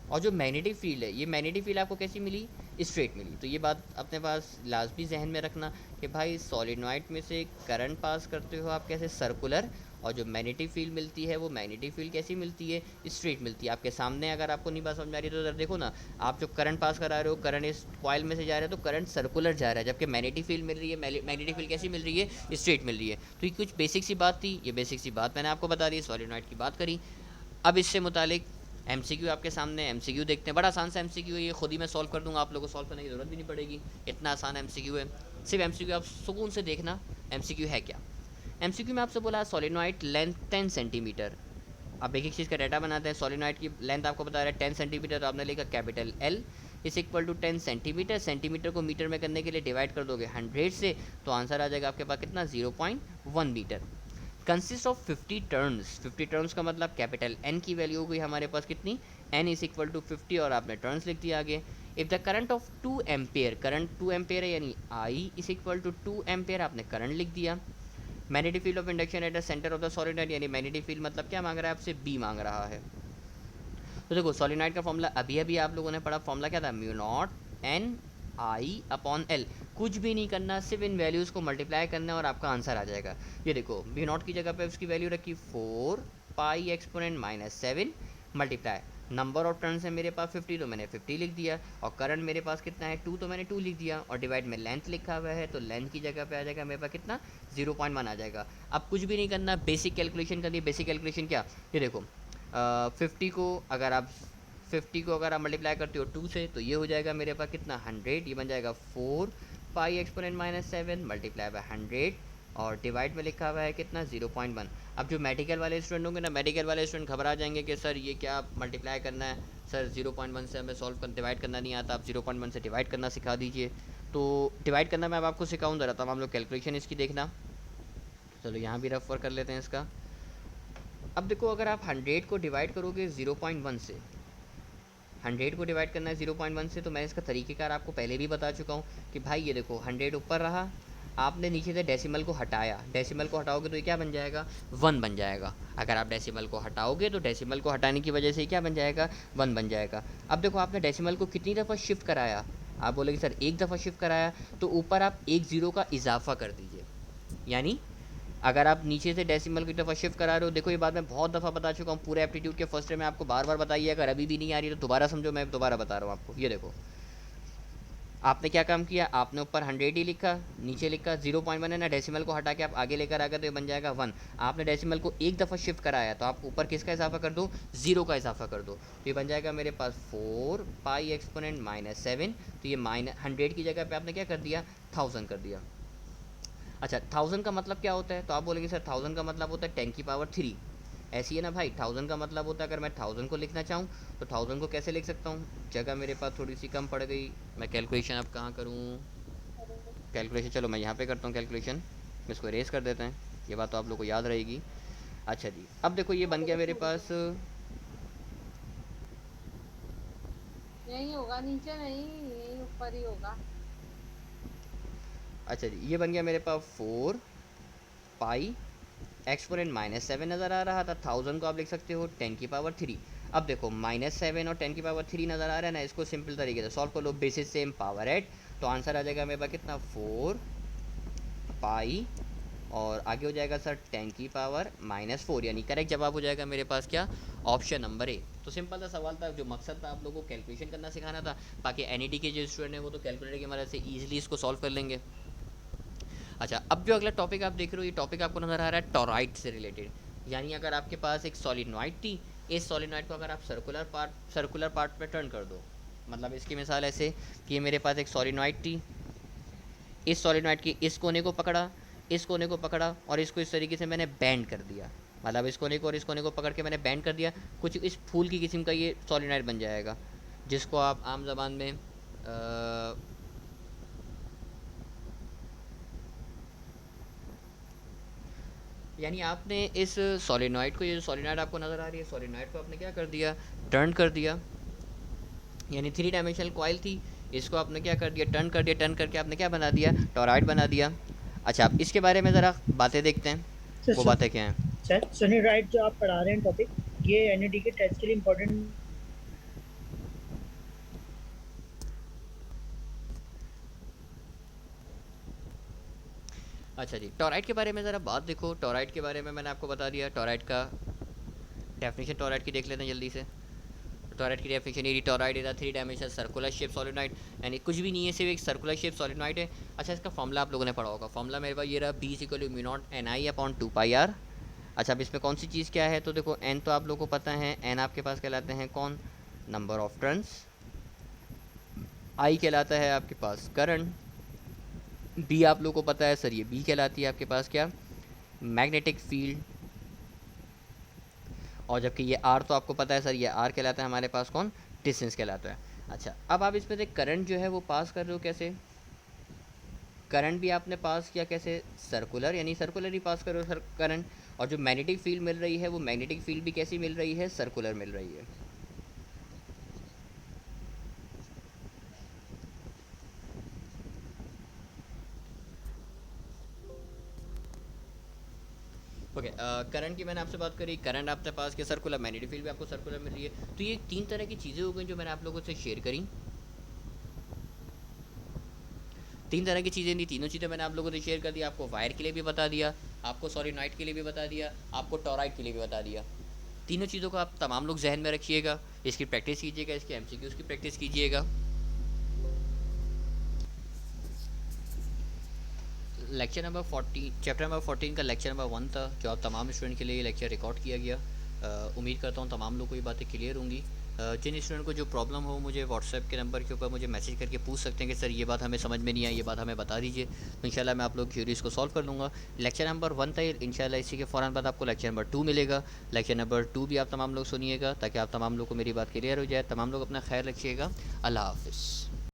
और जो मैग्नेटिक फील्ड है, ये मैग्नेटिक फील्ड आपको कैसी मिली, स्ट्रेट मिली। तो ये बात अपने पास लाजमी जहन में रखना कि भाई सॉलिनॉइड में से करंट पास करते हो आप कैसे, सर्कुलर, और जो मैग्नेटिक फील्ड मिलती है वो मैग्नेटिक फील्ड कैसी मिलती है, स्ट्रेट मिलती है। आपके सामने अगर आपको नहीं बात समझ में आ रही तो देखो ना, आप जो करंट पास करा रहे हो, करंट इस कॉइल में से जा रहा है तो करंट सर्कुलर जा रहा है, जबकि मैग्नेटिक फील्ड मिल रही है, मैग्नेटिक फील्ड कैसी मिल रही है, स्ट्रेट मिल रही है। तो ये कुछ बेसिक सी बात थी, ये बेसिक सी बात मैंने आपको बता दी, सॉलिनॉइड की बात करी। अब इससे मुतालिक एमसीक्यू आपके सामने, एमसीक्यू देखते हैं, बड़ा आसान सा एमसीक्यू है ये, खुद ही मैं सॉल्व कर दूंगा, आप लोगों को सॉल्व करने की ज़रूरत भी नहीं पड़ेगी, इतना आसान एमसीक्यू है। सिर्फ एमसीक्यू आप सुकून से देखना एमसीक्यू है क्या। एमसीक्यू में आपसे बोला सॉलिनॉइड लेंथ 10 सेंटीमीटर, अब एक एक चीज़ का डाटा बनाते हैं। सॉलिनॉइड की लेंथ आपको बता रहा है 10 सेंटीमीटर, तो आपने लिखा कैपिटल एल इस इक्वल टू 10 सेंटीमीटर, सेंटीमीटर को मीटर में करने के लिए डिवाइड कर दोगे 100 से, तो आंसर आ जाएगा आपके पास कितना, 0.1 metre. Consist of 50 turns, 50 turns का मतलब कैपिटल एन की वैल्यू हो गई हमारे पास कितनी, एन इज इक्वल टू 50, और आपने टर्न्स लिख दिया आगे। If the current of 2 ampere, current 2 ampere है यानी I is equal to 2 ampere, आपने करंट लिख दिया। Magnetic field of induction at the centre of the solenoid, यानी मैग्नेटिक फील्ड मतलब क्या मांग रहा है आपसे, बी मांग रहा है। तो देखो सॉलिनॉइड का फॉर्मूला अभी अभी आप लोगों ने पढ़ा, फॉर्मूला क्या था, mu not N I upon L, कुछ भी नहीं करना, सिर्फ इन वैल्यूज़ को मल्टीप्लाई करना और आपका आंसर आ जाएगा। ये देखो म्यू नॉट की जगह पे उसकी वैल्यू रखी 4 pi exponent minus 7 multiply, number of turns है मेरे पास 50 तो मैंने 50 लिख दिया, और करंट मेरे पास कितना है 2 तो मैंने 2 लिख दिया, और डिवाइड में लेंथ लिखा हुआ है तो लेंथ की जगह पे आ जाएगा मेरे पास कितना, 0.1 आ जाएगा। अब कुछ भी नहीं करना, बेसिक कैलकुलेशन करनी। बेसिक कैलकुलेशन क्या, ये देखो 50 को अगर आप 50 को अगर आप मल्टीप्लाई करते हो 2 से तो ये हो जाएगा मेरे पास कितना 100, ये बन जाएगा 4 pi exponent minus 7 multiply by 100, और डिवाइड में लिखा हुआ है कितना 0.1। अब जो मेडिकल वाले स्टूडेंट होंगे ना, मेडिकल वाले स्टूडेंट घबरा जाएंगे कि सर ये क्या मल्टीप्लाई करना है, सर 0.1 से हमें सॉल्व कर डिवाइड करना नहीं आता, आप 0.1 से डिवाइड करना सिखा दीजिए। तो डिवाइड करना मैं अब आपको सिखाऊँ, ज़रा तमाम लोग कैलकुलेशन इसकी देखना। चलो यहाँ भी रेफर कर लेते हैं इसका। अब देखो अगर आप 100 को डिवाइड करोगे 0.1 से, 100 को डिवाइड करना है 0.1 से, तो मैं इसका तरीक़ेकार आपको पहले भी बता चुका हूँ कि भाई ये देखो 100 ऊपर रहा, आपने नीचे से डेसिमल को हटाया, डेसिमल को हटाओगे तो ये क्या बन जाएगा, 1 बन जाएगा। अगर आप डेसिमल को हटाओगे तो डेसिमल को हटाने की वजह से क्या बन जाएगा, 1 बन जाएगा। अब देखो आपने डेसिमल को कितनी दफ़ा शिफ्ट कराया, आप बोलेंगे सर एक दफ़ा शिफ्ट कराया, तो ऊपर आप एक ज़ीरो का इजाफा कर दीजिए, यानी अगर आप नीचे से डेसिमल की दफ़ा शिफ्ट करा रहे हो, देखो ये बात मैं बहुत दफ़ा बता चुका हूँ, पूरे एप्टीट्यूड के फर्स्ट डे में आपको बार बार बताइए, अगर अभी भी नहीं आ रही तो दोबारा समझो, मैं दोबारा बता रहा हूँ आपको। ये देखो आपने क्या काम किया, आपने ऊपर 100 ही लिखा, नीचे लिखा 0.1 है ना, डेसिमल को हटा के आप आगे लेकर आ गए तो ये बन जाएगा 1। आपने डेसिमल को एक दफ़ा शिफ्ट कराया तो आप ऊपर किसका इजाफा कर दो, 0 का इजाफा कर दो, तो ये बन जाएगा मेरे पास 4 पाई एक्सपोनेंट -7। तो ये -100 की जगह पे आपने क्या कर दिया, 1000 कर दिया। अच्छा 1000 का मतलब क्या होता है, तो आप बोलेंगे सर 1000 का मतलब होता है 10⁻3। ऐसी है ना भाई, 1000 का मतलब होता है अगर मैं 1000 को लिखना चाहूँ तो 1000 को कैसे लिख सकता हूँ, जगह मेरे पास थोड़ी सी कम पड़ गई, मैं कैलकुलेशन अब कहाँ करूँ, कैलकुलेशन चलो मैं यहाँ पे करता हूँ कैलकुलेशन, इसको इरेज कर देते हैं, ये बात तो आप लोग को याद रहेगी। अच्छा जी, अब देखो ये बन गया मेरे पास, यही होगा, नीचे नहीं, यही ऊपर ही होगा। अच्छा जी ये बन गया मेरे पास 4 पाई एक्सपोनेंट -7 नज़र आ रहा था, 1000 को आप लिख सकते हो 10⁻3। अब देखो -7 और 10⁻3 नज़र आ रहा है ना, इसको सिंपल तरीके से सॉल्व कर लो, बेसिस सेम पावर एट, तो आंसर आ जाएगा मेरे पास कितना, 4 पाई और आगे हो जाएगा सर 10⁻⁻4, यानी करेक्ट जवाब हो जाएगा मेरे पास क्या, ऑप्शन नंबर ए। तो सिंपल सा सवाल था, जो मकसद था आप लोगों को कैलकुलेशन करना सिखाना था, बाकी एनईटी के जो स्टूडेंट है वो तो कैलकुलेटर की मदद से ईजिली इसको सॉल्व कर लेंगे। अच्छा अब जो अगला टॉपिक आप देख रहे हो, ये टॉपिक आपको नज़र आ रहा है टोराइड से रिलेटेड, यानी अगर आपके पास एक सॉलिनॉइड थी, इस सॉलिनॉइड को अगर आप सर्कुलर पार्ट पे टर्न कर दो, मतलब इसकी मिसाल ऐसे कि ये मेरे पास एक सॉलिनॉइड थी, इस सॉलिनॉइड की इस कोने को पकड़ा, इस कोने को पकड़ा और इसको इस तरीके से मैंने बैंड कर दिया, मतलब इस कोने को और इस कोने को पकड़ के मैंने बैंड कर दिया, कुछ इस फूल की किस्म का ये सॉलिनॉइड बन जाएगा, जिसको आप आम जबान में यानी आपने इस सॉलिनॉइड को, ये जो सॉलिनॉइड आपको नज़र आ रही है, सॉलिनॉइड को आपने क्या कर दिया, टर्न कर दिया, यानी 3 डायमेंशनल कॉइल थी, इसको आपने क्या कर दिया, टर्न कर दिया, टर्न करके आपने क्या बना दिया, टॉराइड बना दिया। अच्छा आप इसके बारे में ज़रा बातें देखते हैं, सर वो बातें क्या हैं। सर सुनिए, राइट जो आप पढ़ा रहे हैं टॉपिक, ये एनईटी के टेस्ट के लिए इम्पोर्टेंट। अच्छा जी टॉराइड के बारे में ज़रा बात देखो, टॉराइड के बारे में मैंने आपको बता दिया, टॉराइड का डेफिनेशन टॉराइड की देख लेते हैं जल्दी से। टॉराइड की डेफिनेशन, ये toroid is a 3 dimensional circular shape solenoid, यानी कुछ भी नहीं है, सिर्फ एक सर्कुलर शेप सॉलिनॉइड है। अच्छा इसका फॉर्मूला आप लोगों ने पढ़ा होगा, फॉर्मूला मेरे पास ये रहा, B equal to mu not NI/2πr। अच्छा अब इसमें कौन सी चीज़ क्या है, तो देखो एन तो आप लोगों को पता है, एन आपके पास कहलाते हैं कौन, नंबर ऑफ टर्न्स, आई कहलाता है आपके पास करंट, बी आप लोगों को पता है सर, ये बी कहलाती है आपके पास क्या, मैग्नेटिक फील्ड, और जबकि ये आर तो आपको पता है सर, ये आर कहलाता है हमारे पास कौन, डिस्टेंस कहलाता है। अच्छा अब आप इसमें से करंट जो है वो पास कर रहे हो कैसे, करंट भी आपने पास किया कैसे, सर्कुलर, यानी सर्कुलर ही पास कर रहे हो सर करंट, और जो मैग्नेटिक फील्ड मिल रही है वो मैग्नेटिक फील्ड भी कैसी मिल रही है, सर्कुलर मिल रही है। ओके करंट की मैंने आपसे बात करी, करंट आपने पास किया, सर्कुलर, मैग्नेटिक फील्ड भी आपको सर्कुलर मिल रही है, तो ये 3 तरह की चीज़ें हो गई जो मैंने आप लोगों से शेयर करी, 3 तरह की चीज़ें थी, तीनों चीज़ें मैंने आप लोगों से शेयर कर दिया, आपको वायर के लिए भी बता दिया, आपको सॉलिनॉइड के लिए भी बता दिया, आपको टॉराइड के लिए भी बता दिया। तीनों चीज़ों को आप तमाम लोग जहन में रखिएगा, इसकी प्रैक्टिस कीजिएगा, इसके MCQs की प्रैक्टिस कीजिएगा। लेक्चर नंबर 14, चैप्टर नंबर 14 का लेक्चर नंबर 1 था, जो आप तमाम स्टूडेंट के लिए ये लेक्चर रिकॉर्ड किया गया। उम्मीद करता हूँ तमाम लोगों को ये बातें क्लियर होंगी। जिन स्टूडेंट को जो प्रॉब्लम हो मुझे व्हाट्सएप के नंबर के ऊपर मुझे मैसेज करके पूछ सकते हैं कि सर ये बात हमें समझ में नहीं आई, ये बात हमें बता दीजिए, तो इंशाल्लाह मैं आप लोग क्यूरीज को सॉल्व कर लूँगा। लेक्चर नंबर 1 था, इंशाल्लाह इसी के फ़ौरन बाद आपको लेक्चर नंबर 2 मिलेगा। लेक्चर नंबर 2 भी आप तमाम लोग सुनिएगा ताकि आप तमाम लोग को मेरी बात क्लियर हो जाए। तमाम लोग अपना ख्याल रखिएगा। अल्लाह हाफ़िज़।